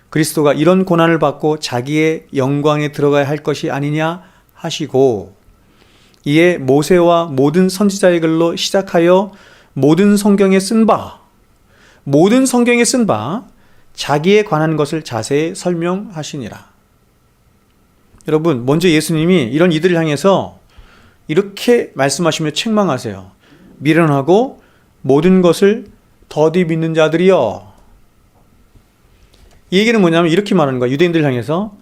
그리스도가 이런 고난을 받고 자기의 영광에 들어가야 할 것이 아니냐 하시고, 이에 모세와 모든 선지자의 글로 시작하여 모든 성경에 쓴 바 자기에 관한 것을 자세히 설명하시니라. 여러분, 먼저 예수님이 이런 이들을 향해서 이렇게 말씀하시며 책망하세요. 미련하고 모든 것을 더디 믿는 자들이여. 이 얘기는 뭐냐면 이렇게 말하는 거야. 유대인들 향해서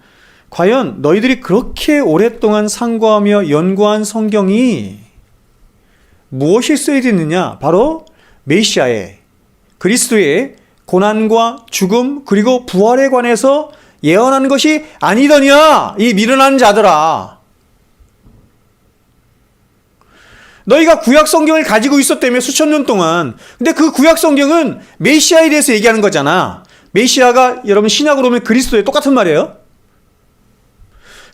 과연 너희들이 그렇게 오랫동안 상고하며 연구한 성경이 무엇이 쓰여져 있느냐? 바로 메시아의, 그리스도의 고난과 죽음 그리고 부활에 관해서 예언하는 것이 아니더냐? 이 미련한 자들아. 너희가 구약 성경을 가지고 있었다며 수천 년 동안. 근데 그 구약 성경은 메시아에 대해서 얘기하는 거잖아. 메시아가 여러분 신약으로 보면 그리스도에 똑같은 말이에요.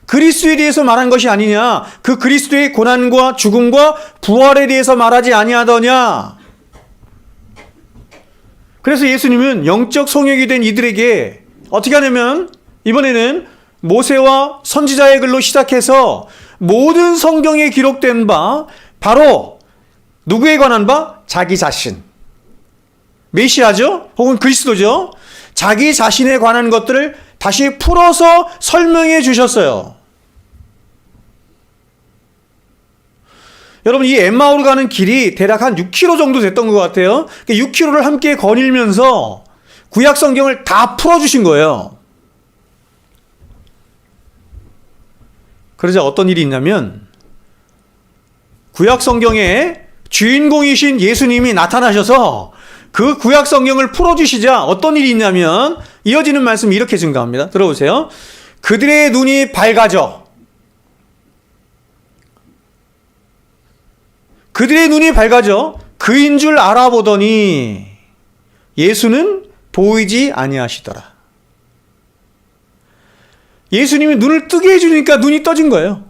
그리스도에 대해서 말한 것이 아니냐? 그 그리스도의 고난과 죽음과 부활에 대해서 말하지 아니하더냐? 그래서 예수님은 영적 성역이 된 이들에게 어떻게 하냐면 이번에는 모세와 선지자의 글로 시작해서 모든 성경에 기록된 바, 바로 누구에 관한 바? 자기 자신. 메시아죠? 혹은 그리스도죠? 자기 자신에 관한 것들을 다시 풀어서 설명해 주셨어요. 여러분, 이 엠마오로 가는 길이 대략 한 6km 정도 됐던 것 같아요. 6km를 함께 거닐면서 구약 성경을 다 풀어주신 거예요. 그러자 어떤 일이 있냐면 구약 성경에 주인공이신 예수님이 나타나셔서 그 구약 성경을 풀어주시자 어떤 일이 있냐면 이어지는 말씀이 이렇게 증가합니다. 들어보세요. 그들의 눈이 밝아져. 그들의 눈이 밝아져 그인 줄 알아보더니 예수는 보이지 아니하시더라. 예수님이 눈을 뜨게 해주니까 눈이 떠진 거예요.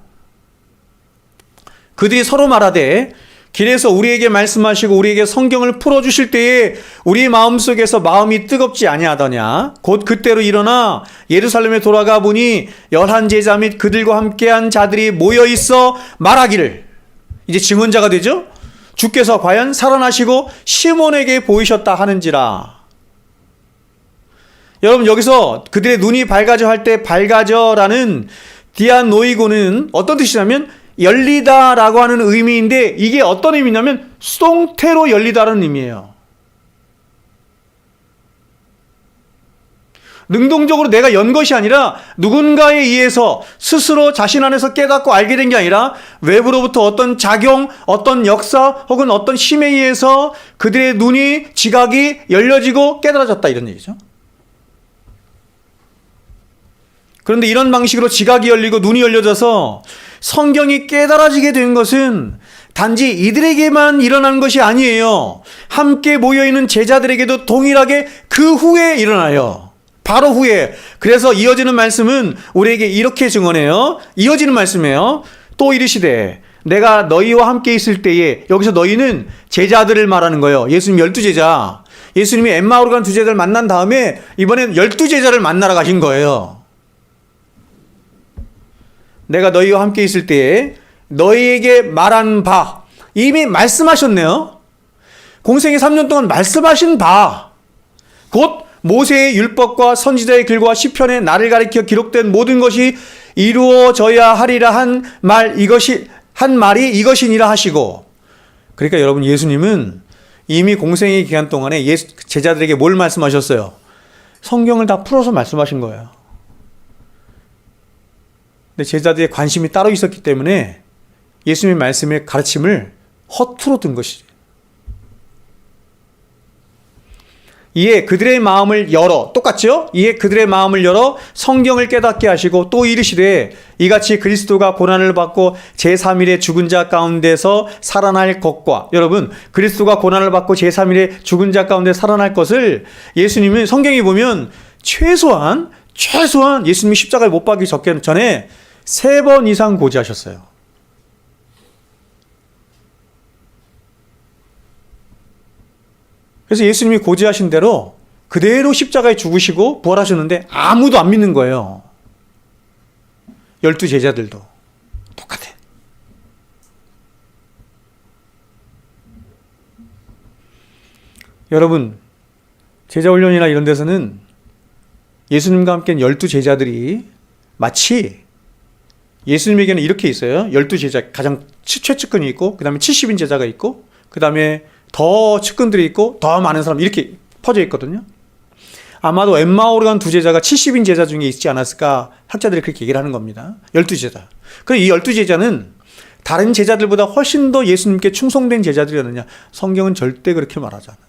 그들이 서로 말하되 길에서 우리에게 말씀하시고 우리에게 성경을 풀어주실 때에 우리 마음속에서 마음이 뜨겁지 아니하더냐. 곧 그때로 일어나 예루살렘에 돌아가 보니 11제자 및 그들과 함께한 자들이 모여있어 말하기를, 이제 증언자가 되죠. 주께서 과연 살아나시고 시몬에게 보이셨다 하는지라. 여러분, 여기서 그들의 눈이 밝아져 할 때 밝아져라는 디아노이고는 어떤 뜻이냐면 열리다라고 하는 의미인데, 이게 어떤 의미냐면 수동태로 열리다라는 의미예요. 능동적으로 내가 연 것이 아니라 누군가에 의해서 스스로 자신 안에서 깨닫고 알게 된 게 아니라 외부로부터 어떤 작용, 어떤 역사 혹은 어떤 힘에 의해서 그들의 눈이, 지각이 열려지고 깨달아졌다, 이런 얘기죠. 그런데 이런 방식으로 지각이 열리고 눈이 열려져서 성경이 깨달아지게 된 것은 단지 이들에게만 일어난 것이 아니에요. 함께 모여있는 제자들에게도 동일하게 그 후에 일어나요. 바로 후에. 그래서 이어지는 말씀은 우리에게 이렇게 증언해요. 이어지는 말씀이에요. 또 이르시되 내가 너희와 함께 있을 때에, 여기서 너희는 제자들을 말하는 거예요. 예수님 12제자. 예수님이 엠마오로 간 두 제자를 만난 다음에 이번엔 12제자를 만나러 가신 거예요. 내가 너희와 함께 있을 때에 너희에게 말한 바, 이미 말씀하셨네요. 공생의 3년 동안 말씀하신 바, 곧 모세의 율법과 선지자의 글과 시편에 나를 가리켜 기록된 모든 것이 이루어져야 하리라 한 말이 이것이니라 하시고. 그러니까 여러분, 예수님은 이미 공생의 기간 동안에 제자들에게 뭘 말씀하셨어요? 성경을 다 풀어서 말씀하신 거예요. 근데 제자들의 관심이 따로 있었기 때문에 예수님의 말씀의 가르침을 허투루 든 것이죠. 이에 그들의 마음을 열어, 똑같죠? 이에 그들의 마음을 열어 성경을 깨닫게 하시고 또 이르시되 이같이 그리스도가 고난을 받고 제3일에 죽은 자 가운데서 살아날 것과, 여러분, 그리스도가 고난을 받고 제3일에 죽은 자 가운데 살아날 것을 예수님은 성경에 보면 최소한 예수님이 십자가에 못 박기 전에 3번 이상 고지하셨어요. 그래서 예수님이 고지하신 대로 그대로 십자가에 죽으시고 부활하셨는데 아무도 안 믿는 거예요. 12제자들도 똑같아. 여러분, 제자훈련이나 이런 데서는 예수님과 함께 12제자들이 마치, 예수님에게는 이렇게 있어요. 12제자, 가장 최측근이 있고, 그 다음에 70인 제자가 있고, 그 다음에 더 측근들이 있고, 더 많은 사람, 이렇게 퍼져 있거든요. 아마도 엠마오로 간 2제자가 70인 제자 중에 있지 않았을까, 학자들이 그렇게 얘기를 하는 겁니다. 12제자. 그리고 이 12제자는 다른 제자들보다 훨씬 더 예수님께 충성된 제자들이었느냐? 성경은 절대 그렇게 말하지 않아요.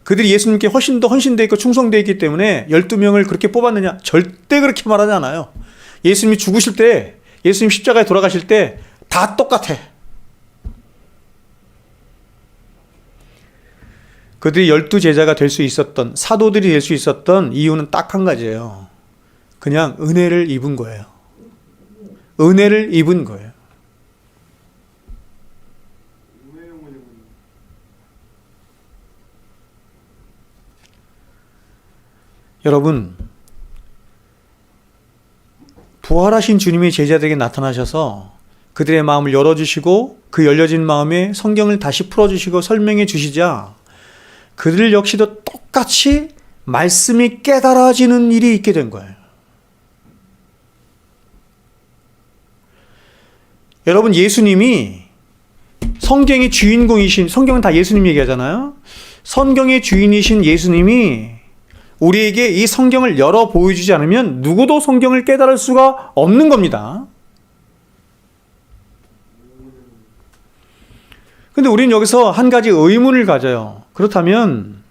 그들이 예수님께 훨씬 더 헌신되어 있고 충성되어 있기 때문에 12명을 그렇게 뽑았느냐? 절대 그렇게 말하지 않아요. 예수님이 죽으실 때, 예수님 십자가에 돌아가실 때 다 똑같아. 그들이 12제자가 될 수 있었던, 사도들이 될 수 있었던 이유는 딱 한 가지예요. 그냥 은혜를 입은 거예요. 은혜를 입은 거예요. 여러분, 부활하신 주님이 제자들에게 나타나셔서 그들의 마음을 열어주시고 그 열려진 마음에 성경을 다시 풀어주시고 설명해 주시자 그들 역시도 똑같이 말씀이 깨달아지는 일이 있게 된 거예요. 여러분, 예수님이 성경의 주인공이신, 성경은 다 예수님 얘기하잖아요. 성경의 주인이신 예수님이 우리에게 이 성경을 열어 보여주지 않으면 누구도 성경을 깨달을 수가 없는 겁니다. 근데 우리는 여기서 한 가지 의문을 가져요. 그렇다면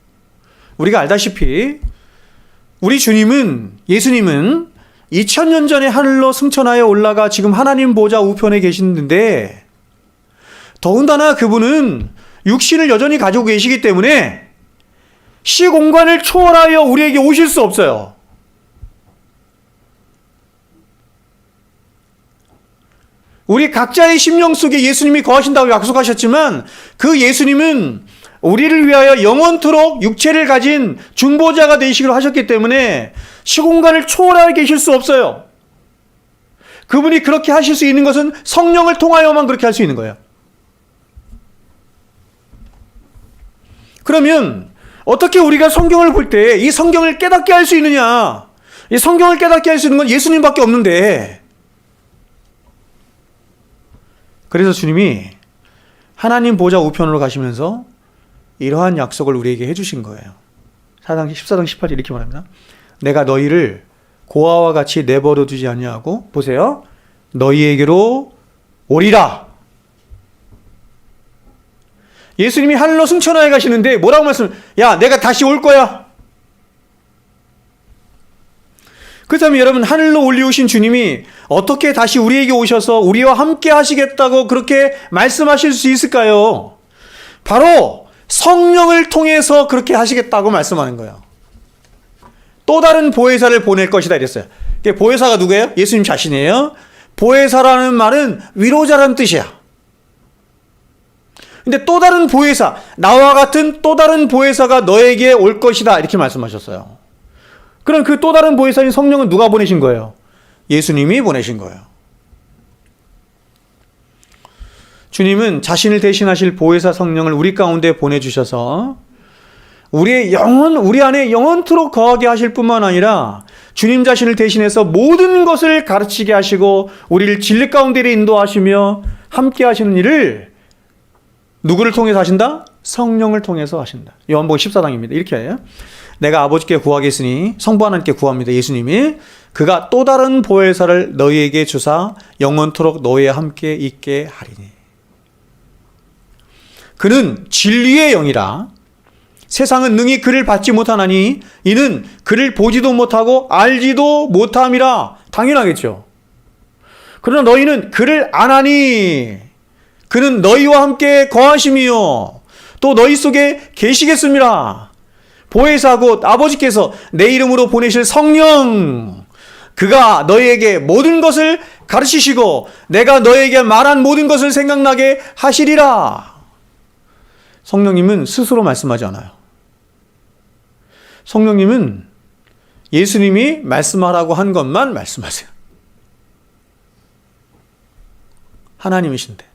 우리가 알다시피 우리 주님은, 예수님은 2000년 전에 하늘로 승천하여 올라가 지금 하나님 보좌 우편에 계시는데 더군다나 그분은 육신을 여전히 가지고 계시기 때문에 시공간을 초월하여 우리에게 오실 수 없어요. 우리 각자의 심령 속에 예수님이 거하신다고 약속하셨지만 그 예수님은 우리를 위하여 영원토록 육체를 가진 중보자가 되시기로 하셨기 때문에 시공간을 초월하여 계실 수 없어요. 그분이 그렇게 하실 수 있는 것은 성령을 통하여만 그렇게 할 수 있는 거예요. 그러면 어떻게 우리가 성경을 볼 때 이 성경을 깨닫게 할 수 있느냐? 이 성경을 깨닫게 할 수 있는 건 예수님밖에 없는데, 그래서 주님이 하나님 보좌 우편으로 가시면서 이러한 약속을 우리에게 해주신 거예요. 14장 18절 이렇게 말합니다. 내가 너희를 고아와 같이 내버려 두지 아니하고, 보세요, 너희에게로 오리라. 예수님이 하늘로 승천하여 가시는데 뭐라고 야, 내가 다시 올 거야. 그렇다면 여러분, 하늘로 올리우신 주님이 어떻게 다시 우리에게 오셔서 우리와 함께 하시겠다고 그렇게 말씀하실 수 있을까요? 바로 성령을 통해서 그렇게 하시겠다고 말씀하는 거예요. 또 다른 보혜사를 보낼 것이다 이랬어요. 보혜사가 누구예요? 예수님 자신이에요. 보혜사라는 말은 위로자라는 뜻이야. 근데 또 다른 보혜사, 나와 같은 또 다른 보혜사가 너에게 올 것이다 이렇게 말씀하셨어요. 그럼 그 또 다른 보혜사인 성령은 누가 보내신 거예요? 예수님이 보내신 거예요. 주님은 자신을 대신하실 보혜사 성령을 우리 가운데 보내주셔서 우리 안에 영원토록 거하게 하실 뿐만 아니라 주님 자신을 대신해서 모든 것을 가르치게 하시고 우리를 진리 가운데 인도하시며 함께 하시는 일을 누구를 통해서 하신다? 성령을 통해서 하신다. 요한복음 14장입니다. 이렇게 해요. 내가 아버지께 구하겠으니 성부 하나님께 구합니다. 예수님이 그가 또 다른 보혜사를 너희에게 주사 영원토록 너희와 함께 있게 하리니. 그는 진리의 영이라 세상은 능히 그를 받지 못하나니 이는 그를 보지도 못하고 알지도 못함이라. 당연하겠죠. 그러나 너희는 그를 아나니 그는 너희와 함께 거하심이요 또 너희 속에 계시겠습니다. 보혜사 곧 아버지께서 내 이름으로 보내실 성령, 그가 너희에게 모든 것을 가르치시고 내가 너희에게 말한 모든 것을 생각나게 하시리라. 성령님은 스스로 말씀하지 않아요. 성령님은 예수님이 말씀하라고 한 것만 말씀하세요. 하나님이신데.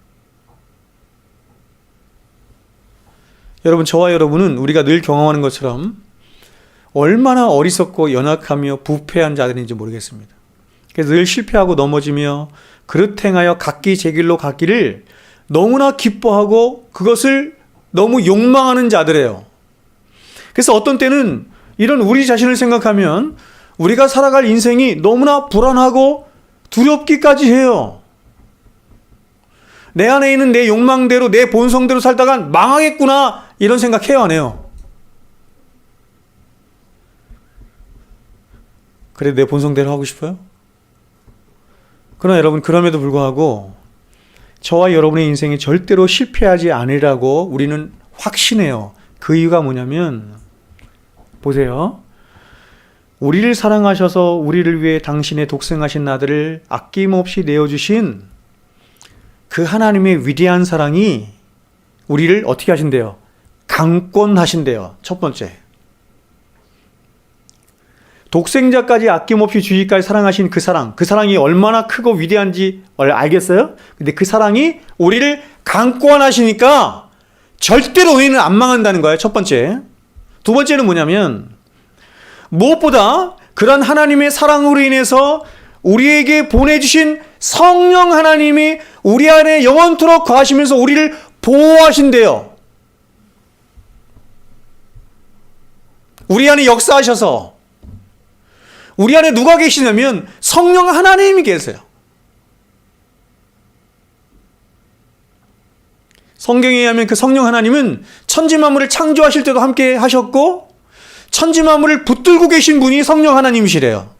여러분, 저와 여러분은 우리가 늘 경험하는 것처럼 얼마나 어리석고 연약하며 부패한 자들인지 모르겠습니다. 그래서 늘 실패하고 넘어지며 그릇 행하여 각기 제 길로 갔기를 너무나 기뻐하고 그것을 너무 욕망하는 자들이에요. 그래서 어떤 때는 이런 우리 자신을 생각하면 우리가 살아갈 인생이 너무나 불안하고 두렵기까지 해요. 내 안에 있는 내 욕망대로 내 본성대로 살다가 망하겠구나 이런 생각해요, 안 해요? 그래 내 본성대로 하고 싶어요? 그러나 여러분, 그럼에도 불구하고 저와 여러분의 인생이 절대로 실패하지 않으리라고 우리는 확신해요. 그 이유가 뭐냐면, 보세요. 우리를 사랑하셔서 우리를 위해 당신의 독생하신 아들을 아낌없이 내어주신 그 하나님의 위대한 사랑이 우리를 어떻게 하신대요? 강권하신대요. 첫 번째. 독생자까지 아낌없이 주위까지 사랑하신 그 사랑이 얼마나 크고 위대한지 알겠어요? 근데 그 사랑이 우리를 강권하시니까 절대로 우리는 안 망한다는 거예요. 첫 번째. 두 번째는 뭐냐면, 무엇보다 그런 하나님의 사랑으로 인해서 우리에게 보내주신 성령 하나님이 우리 안에 영원토록 거하시면서 우리를 보호하신대요. 우리 안에 역사하셔서. 우리 안에 누가 계시냐면 성령 하나님이 계세요. 성경에 의하면 그 성령 하나님은 천지 만물을 창조하실 때도 함께 하셨고 천지 만물을 붙들고 계신 분이 성령 하나님이시래요.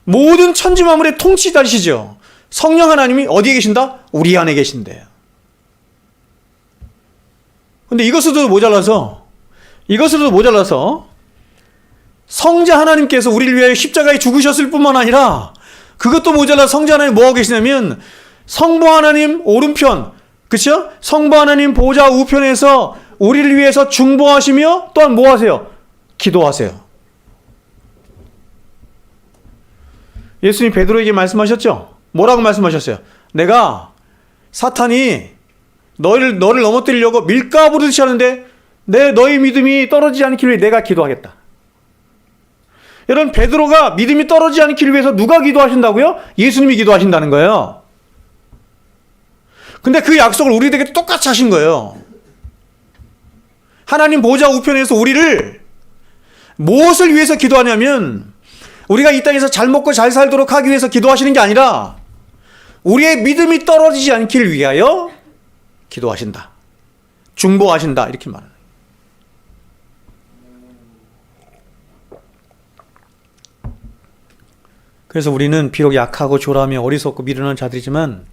모든 천지 만물의 통치자시죠. 성령 하나님이 어디에 계신다? 우리 안에 계신대요. 근데 이것으로도 모자라서 성자 하나님께서 우리를 위하여 십자가에 죽으셨을 뿐만 아니라 그것도 모자라 성자 하나님 뭐하고 계시냐면 성부 하나님 오른편, 그쵸? 성부 하나님 보좌 우편에서 우리를 위해서 중보하시며 또한 뭐 하세요? 기도하세요. 예수님 베드로에게 말씀하셨죠? 뭐라고 말씀하셨어요? 내가 사탄이 너를 넘어뜨리려고 밀가부르듯이 하는데 너의 믿음이 떨어지지 않기를 위해 내가 기도하겠다. 여러분, 베드로가 믿음이 떨어지지 않기를 위해서 누가 기도하신다고요? 예수님이 기도하신다는 거예요. 근데 그 약속을 우리에게 똑같이 하신 거예요. 하나님 보좌 우편에서 우리를 무엇을 위해서 기도하냐면 우리가 이 땅에서 잘 먹고 잘 살도록 하기 위해서 기도하시는 게 아니라 우리의 믿음이 떨어지지 않기를 위하여 기도하신다. 중보하신다. 이렇게 말합니다. 그래서 우리는 비록 약하고 조라하며 어리석고 미련한 자들이지만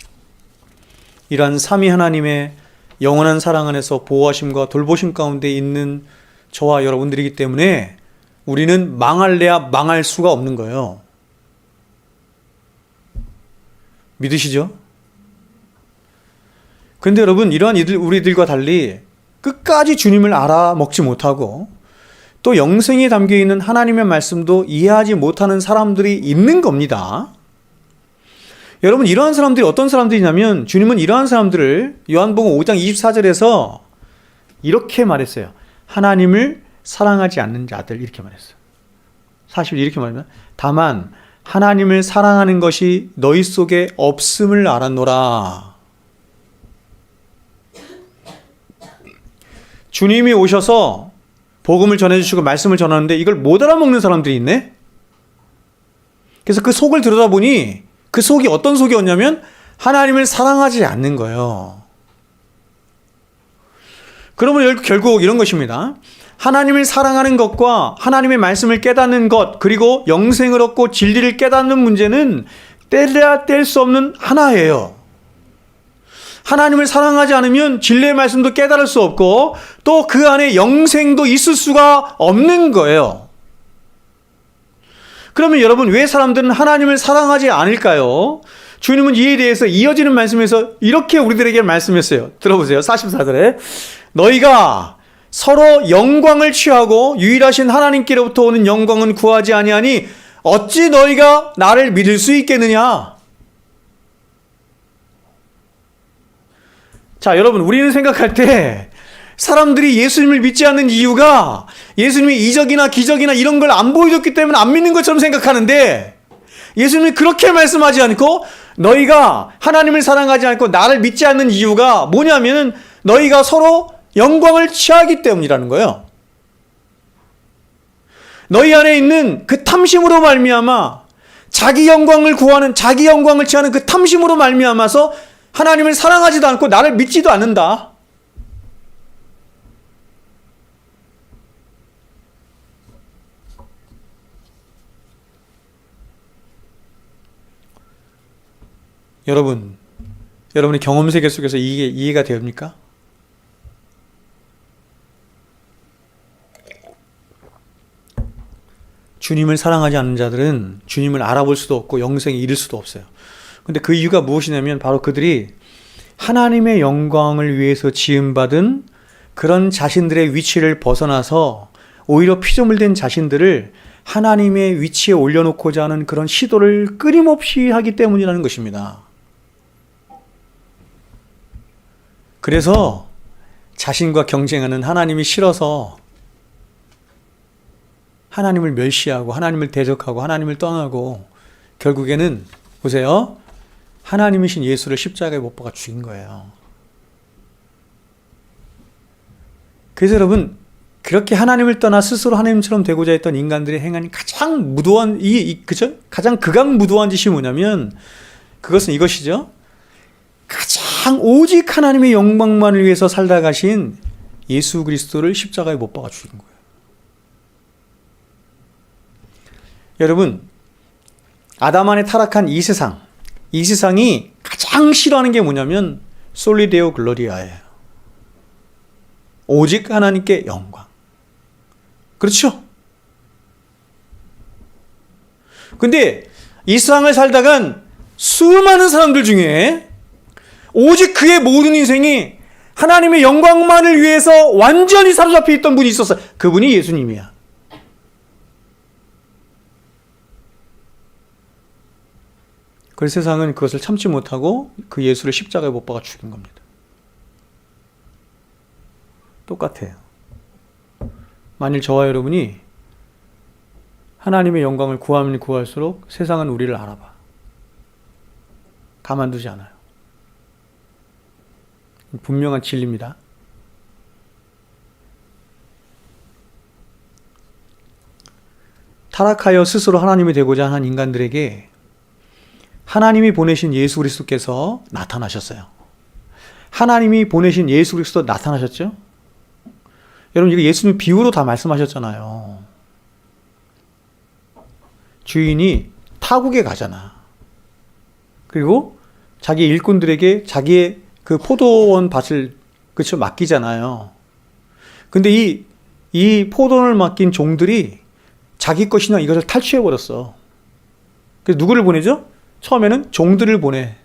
이러한 삼위 하나님의 영원한 사랑 안에서 보호하심과 돌보심 가운데 있는 저와 여러분들이기 때문에 우리는 망할래야 망할 수가 없는 거예요. 믿으시죠? 그런데 여러분, 이러한 우리들과 달리 끝까지 주님을 알아먹지 못하고 또 영생에 담겨있는 하나님의 말씀도 이해하지 못하는 사람들이 있는 겁니다. 여러분, 이러한 사람들이 어떤 사람들이냐면 주님은 이러한 사람들을 요한복음 5장 24절에서 이렇게 말했어요. 하나님을 사랑하지 않는 자들, 이렇게 말했어요. 사실 이렇게 말하면 다만 하나님을 사랑하는 것이 너희 속에 없음을 알았노라. 주님이 오셔서 복음을 전해주시고 말씀을 전하는데 이걸 못 알아먹는 사람들이 있네? 그래서 그 속을 들여다보니 그 속이 어떤 속이었냐면 하나님을 사랑하지 않는 거예요. 그러면 결국 이런 것입니다. 하나님을 사랑하는 것과 하나님의 말씀을 깨닫는 것, 그리고 영생을 얻고 진리를 깨닫는 문제는 떼려야 뗄 수 없는 하나예요. 하나님을 사랑하지 않으면 진리의 말씀도 깨달을 수 없고 또 그 안에 영생도 있을 수가 없는 거예요. 그러면 여러분, 왜 사람들은 하나님을 사랑하지 않을까요? 주님은 이에 대해서 이어지는 말씀에서 이렇게 우리들에게 말씀했어요. 들어보세요. 44절에 너희가 서로 영광을 취하고 유일하신 하나님께로부터 오는 영광은 구하지 아니하니 어찌 너희가 나를 믿을 수 있겠느냐? 자, 여러분, 우리는 생각할 때 사람들이 예수님을 믿지 않는 이유가 예수님이 이적이나 기적이나 이런 걸 안 보여줬기 때문에 안 믿는 것처럼 생각하는데 예수님이 그렇게 말씀하지 않고 너희가 하나님을 사랑하지 않고 나를 믿지 않는 이유가 뭐냐면 너희가 서로 영광을 취하기 때문이라는 거예요. 너희 안에 있는 그 탐심으로 말미암아 자기 영광을 구하는, 자기 영광을 취하는 그 탐심으로 말미암아서 하나님을 사랑하지도 않고 나를 믿지도 않는다. 여러분의 경험 세계 속에서 이게 이해가 됩니까? 주님을 사랑하지 않는 자들은 주님을 알아볼 수도 없고 영생에 이를 수도 없어요. 근데 그 이유가 무엇이냐면 바로 그들이 하나님의 영광을 위해서 지음받은 그런 자신들의 위치를 벗어나서 오히려 피조물된 자신들을 하나님의 위치에 올려놓고자 하는 그런 시도를 끊임없이 하기 때문이라는 것입니다. 그래서 자신과 경쟁하는 하나님이 싫어서 하나님을 멸시하고 하나님을 대적하고 하나님을 떠나고 결국에는 보세요. 하나님이신 예수를 십자가에 못 박아 죽인 거예요. 그래서 여러분, 그렇게 하나님을 떠나 스스로 하나님처럼 되고자 했던 인간들이 행한 가장 무도한 그죠? 가장 극악무도한 짓이 뭐냐면 그것은 이것이죠. 가장 오직 하나님의 영광만을 위해서 살다 가신 예수 그리스도를 십자가에 못 박아 죽인 거예요. 여러분, 아담 안에 타락한 이 세상, 이 세상이 가장 싫어하는 게 뭐냐면 솔리데오 글로리아예요. 오직 하나님께 영광. 그렇죠? 근데 이 세상을 살다간 수많은 사람들 중에 오직 그의 모든 인생이 하나님의 영광만을 위해서 완전히 사로잡혀 있던 분이 있었어요. 그분이 예수님이야. 그래서 세상은 그것을 참지 못하고 그 예수를 십자가에 못 박아 죽인 겁니다. 똑같아요. 만일 저와 여러분이 하나님의 영광을 구하면 구할수록 세상은 우리를 알아봐. 가만두지 않아요. 분명한 진리입니다. 타락하여 스스로 하나님이 되고자 한 인간들에게 하나님이 보내신 예수 그리스도께서 나타나셨어요. 하나님이 보내신 예수 그리스도 나타나셨죠? 여러분 이거 예수님 비유로 다 말씀하셨잖아요. 주인이 타국에 가잖아. 그리고 자기 일꾼들에게 자기의 그 포도원 밭을 그쵸 맡기잖아요. 근데 이 포도원을 맡긴 종들이 자기 것이나 이것을 탈취해 버렸어. 그래서 누구를 보내죠? 처음에는 종들을 보내.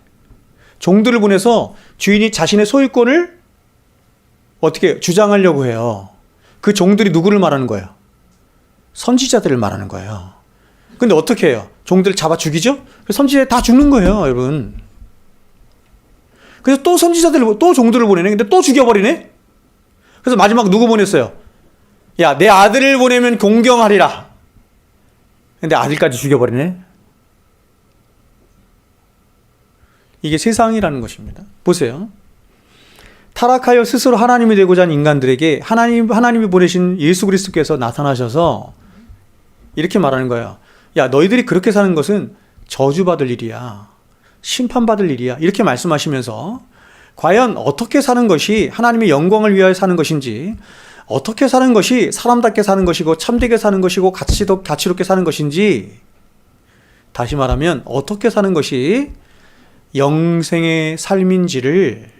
종들을 보내서 주인이 자신의 소유권을 어떻게 주장하려고 해요. 그 종들이 누구를 말하는 거예요? 선지자들을 말하는 거예요. 근데 어떻게 해요? 종들을 잡아 죽이죠? 선지자들 다 죽는 거예요, 여러분. 그래서 또 선지자들을, 또 종들을 보내네. 근데 또 죽여버리네? 그래서 마지막 누구 보냈어요? 야, 내 아들을 보내면 공경하리라. 근데 아들까지 죽여버리네? 이게 세상이라는 것입니다. 보세요. 타락하여 스스로 하나님이 되고자 하는 인간들에게 하나님이 보내신 예수 그리스도께서 나타나셔서 이렇게 말하는 거예요. 야, 너희들이 그렇게 사는 것은 저주받을 일이야. 심판받을 일이야. 이렇게 말씀하시면서 과연 어떻게 사는 것이 하나님의 영광을 위하여 사는 것인지, 어떻게 사는 것이 사람답게 사는 것이고 참되게 사는 것이고 가치롭게 사는 것인지, 다시 말하면 어떻게 사는 것이 영생의 삶인지를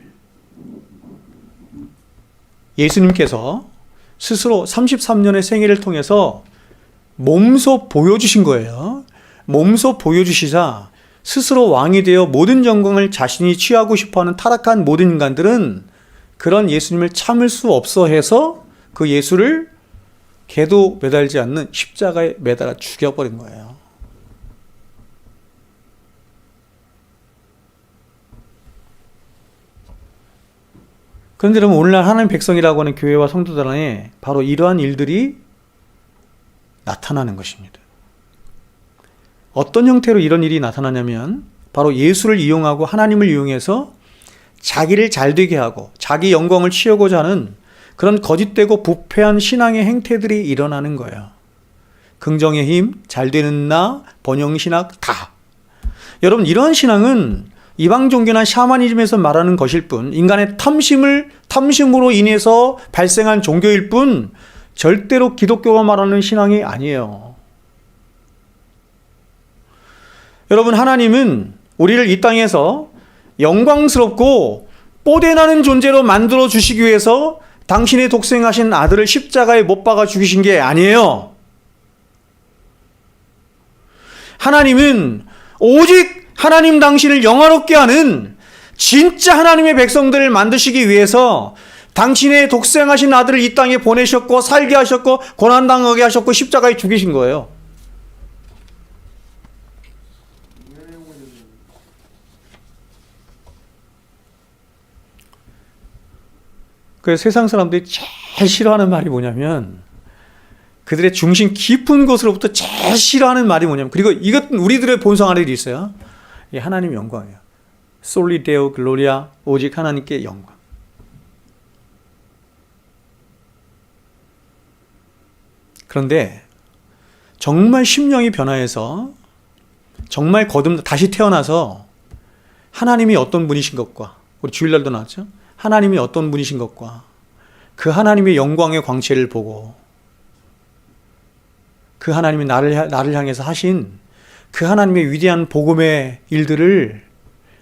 예수님께서 스스로 33년의 생애를 통해서 몸소 보여주신 거예요. 몸소 보여주시자 스스로 왕이 되어 모든 영광을 자신이 취하고 싶어하는 타락한 모든 인간들은 그런 예수님을 참을 수 없어 해서 그 예수를 개도 매달지 않는 십자가에 매달아 죽여버린 거예요. 그런데 여러분, 오늘날 하나님 백성이라고 하는 교회와 성도들 안에 바로 이러한 일들이 나타나는 것입니다. 어떤 형태로 이런 일이 나타나냐면 바로 예수를 이용하고 하나님을 이용해서 자기를 잘되게 하고 자기 영광을 취하고자 하는 그런 거짓되고 부패한 신앙의 행태들이 일어나는 거예요. 긍정의 힘, 잘되는 나, 번영신학 다. 여러분, 이러한 신앙은 이방 종교나 샤머니즘에서 말하는 것일 뿐, 인간의 탐심으로 인해서 발생한 종교일 뿐 절대로 기독교가 말하는 신앙이 아니에요. 여러분, 하나님은 우리를 이 땅에서 영광스럽고 뽀대나는 존재로 만들어 주시기 위해서 당신의 독생하신 아들을 십자가에 못 박아 죽이신 게 아니에요. 하나님은 오직 하나님 당신을 영화롭게 하는 진짜 하나님의 백성들을 만드시기 위해서 당신의 독생하신 아들을 이 땅에 보내셨고 살게 하셨고 고난당하게 하셨고 십자가에 죽이신 거예요. 그래서 세상 사람들이 제일 싫어하는 말이 뭐냐면, 그들의 중심 깊은 곳으로부터 제일 싫어하는 말이 뭐냐면, 그리고 이것은 우리들의 본성 안에 있어요. 이 하나님 영광이에요. 솔리 데오 글로리아, 오직 하나님께 영광. 그런데 정말 심령이 변화해서 정말 다시 태어나서 하나님이 어떤 분이신 것과, 우리 주일날도 나왔죠? 하나님이 어떤 분이신 것과 그 하나님의 영광의 광채를 보고 그 하나님이 나를 향해서 하신 그 하나님의 위대한 복음의 일들을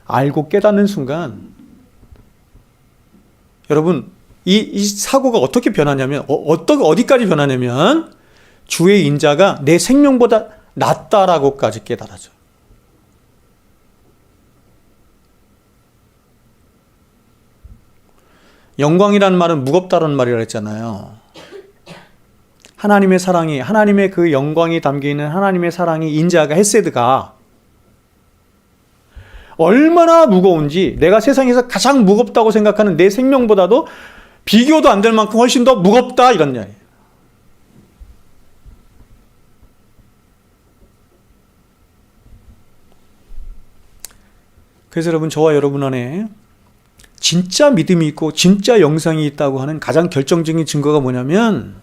알고 깨닫는 순간 여러분 이 사고가 어떻게 변하냐면 어디까지 변하냐면 주의 인자가 내 생명보다 낫다라고까지 깨달아져. 영광이라는 말은 무겁다는 말이라고 했잖아요. 하나님의 사랑이, 하나님의 그 영광이 담겨있는 하나님의 사랑이, 인자가, 헤세드가 얼마나 무거운지, 내가 세상에서 가장 무겁다고 생각하는 내 생명보다도 비교도 안 될 만큼 훨씬 더 무겁다, 이런 이야기예요. 그래서 여러분, 저와 여러분 안에 진짜 믿음이 있고 진짜 영상이 있다고 하는 가장 결정적인 증거가 뭐냐면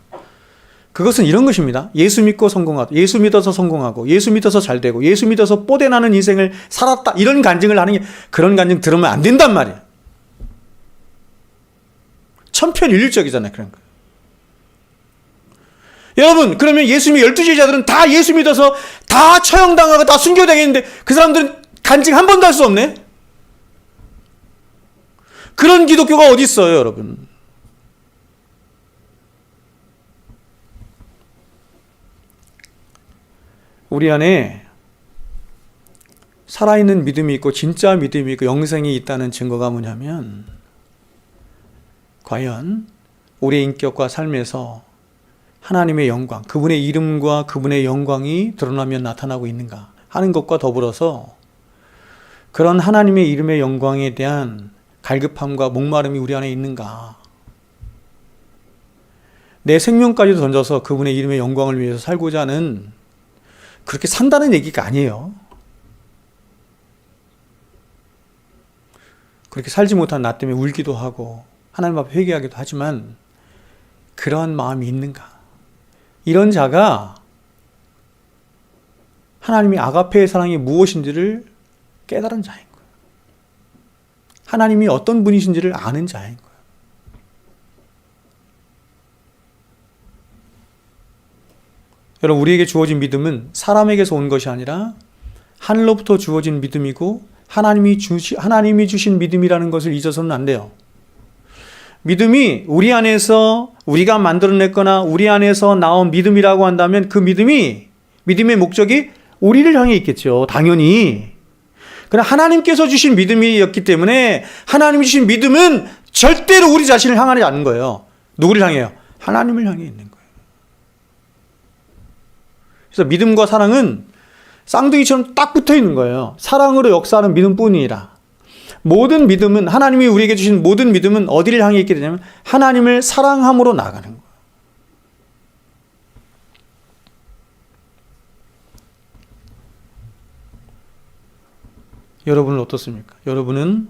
그것은 이런 것입니다. 예수 믿고 성공하고, 예수 믿어서 성공하고, 예수 믿어서 잘 되고, 예수 믿어서 뽀대나는 인생을 살았다, 이런 간증을 하는 게, 그런 간증 들으면 안 된단 말이에요. 천편일률적이잖아요. 그런 거. 여러분, 그러면 예수 믿는 12제자들은 다 예수 믿어서 다 처형당하고 다 순교당했는데 그 사람들은 간증 한 번도 할 수 없네? 그런 기독교가 어디 있어요, 여러분? 우리 안에 살아있는 믿음이 있고 진짜 믿음이 있고 영생이 있다는 증거가 뭐냐면 과연 우리의 인격과 삶에서 하나님의 영광, 그분의 이름과 그분의 영광이 드러나면 나타나고 있는가 하는 것과 더불어서 그런 하나님의 이름의 영광에 대한 갈급함과 목마름이 우리 안에 있는가. 내 생명까지도 던져서 그분의 이름의 영광을 위해서 살고자 하는, 그렇게 산다는 얘기가 아니에요. 그렇게 살지 못한 나 때문에 울기도 하고 하나님 앞에 회개하기도 하지만 그러한 마음이 있는가. 이런 자가 하나님의 아가페의 사랑이 무엇인지를 깨달은 자인 거예요. 하나님이 어떤 분이신지를 아는 자인 거예요. 여러분, 우리에게 주어진 믿음은 사람에게서 온 것이 아니라 하늘로부터 주어진 믿음이고 하나님이 주신 믿음이라는 것을 잊어서는 안 돼요. 믿음이 우리 안에서 우리가 만들어냈거나 우리 안에서 나온 믿음이라고 한다면 그 믿음의 목적이 우리를 향해 있겠죠. 당연히. 그러나 하나님께서 주신 믿음이었기 때문에 하나님이 주신 믿음은 절대로 우리 자신을 향하지 않는 거예요. 누구를 향해요? 하나님을 향해 있는 거예요. 그래서 믿음과 사랑은 쌍둥이처럼 딱 붙어 있는 거예요. 사랑으로 역사하는 믿음뿐이라. 모든 믿음은, 하나님이 우리에게 주신 모든 믿음은 어디를 향해 있게 되냐면 하나님을 사랑함으로 나아가는 거예요. 여러분은 어떻습니까? 여러분은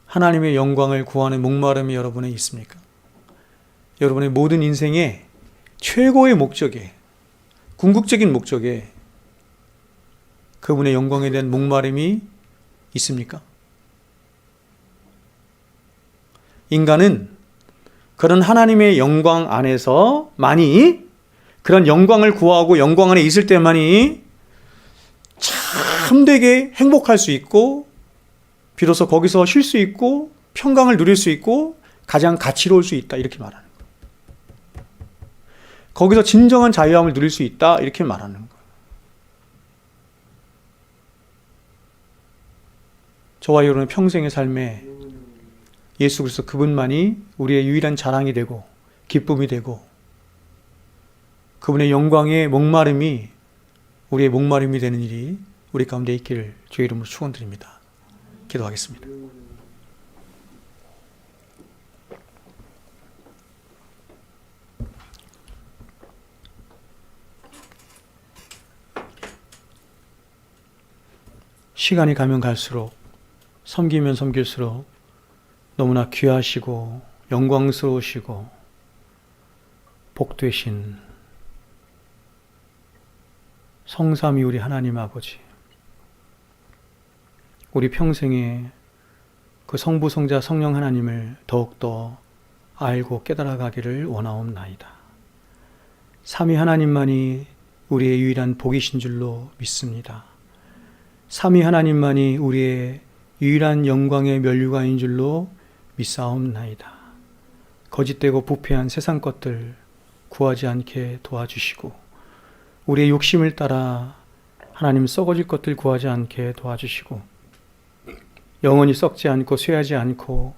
하나님의 영광을 구하는 목마름이 여러분에 있습니까? 여러분의 모든 인생의 최고의 목적에, 궁극적인 목적에 그분의 영광에 대한 목마름이 있습니까? 인간은 그런 하나님의 영광 안에서만이, 그런 영광을 구하고 영광 안에 있을 때만이 참되게 행복할 수 있고 비로소 거기서 쉴 수 있고 평강을 누릴 수 있고 가장 가치로울 수 있다, 이렇게 말하는 거예요. 거기서 진정한 자유함을 누릴 수 있다, 이렇게 말하는 거예요. 저와 여러분의 평생의 삶에 예수 그리스도 그분만이 우리의 유일한 자랑이 되고 기쁨이 되고 그분의 영광의 목마름이 우리의 목마름이 되는 일이 우리 가운데 있기를 주의 이름으로 축원드립니다. 기도하겠습니다. 시간이 가면 갈수록, 섬기면 섬길수록 너무나 귀하시고 영광스러우시고 복되신 성삼위 우리 하나님 아버지, 우리 평생에 그 성부, 성자, 성령 하나님을 더욱더 알고 깨달아가기를 원하옵나이다. 삼위 하나님만이 우리의 유일한 복이신 줄로 믿습니다. 삼위 하나님만이 우리의 유일한 영광의 면류관인 줄로 믿사옵나이다. 거짓되고 부패한 세상 것들 구하지 않게 도와주시고 우리의 욕심을 따라 하나님 썩어질 것들 구하지 않게 도와주시고 영원히 썩지 않고 쇠하지 않고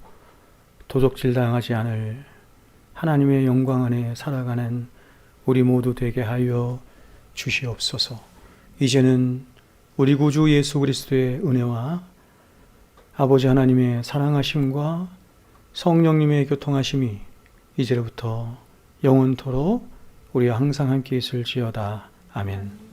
도적질 당하지 않을 하나님의 영광 안에 살아가는 우리 모두 되게 하여 주시옵소서. 이제는 우리 구주 예수 그리스도의 은혜와 아버지 하나님의 사랑하심과 성령님의 교통하심이 이제로부터 영원토록 우리와 항상 함께 있을지어다. 아멘.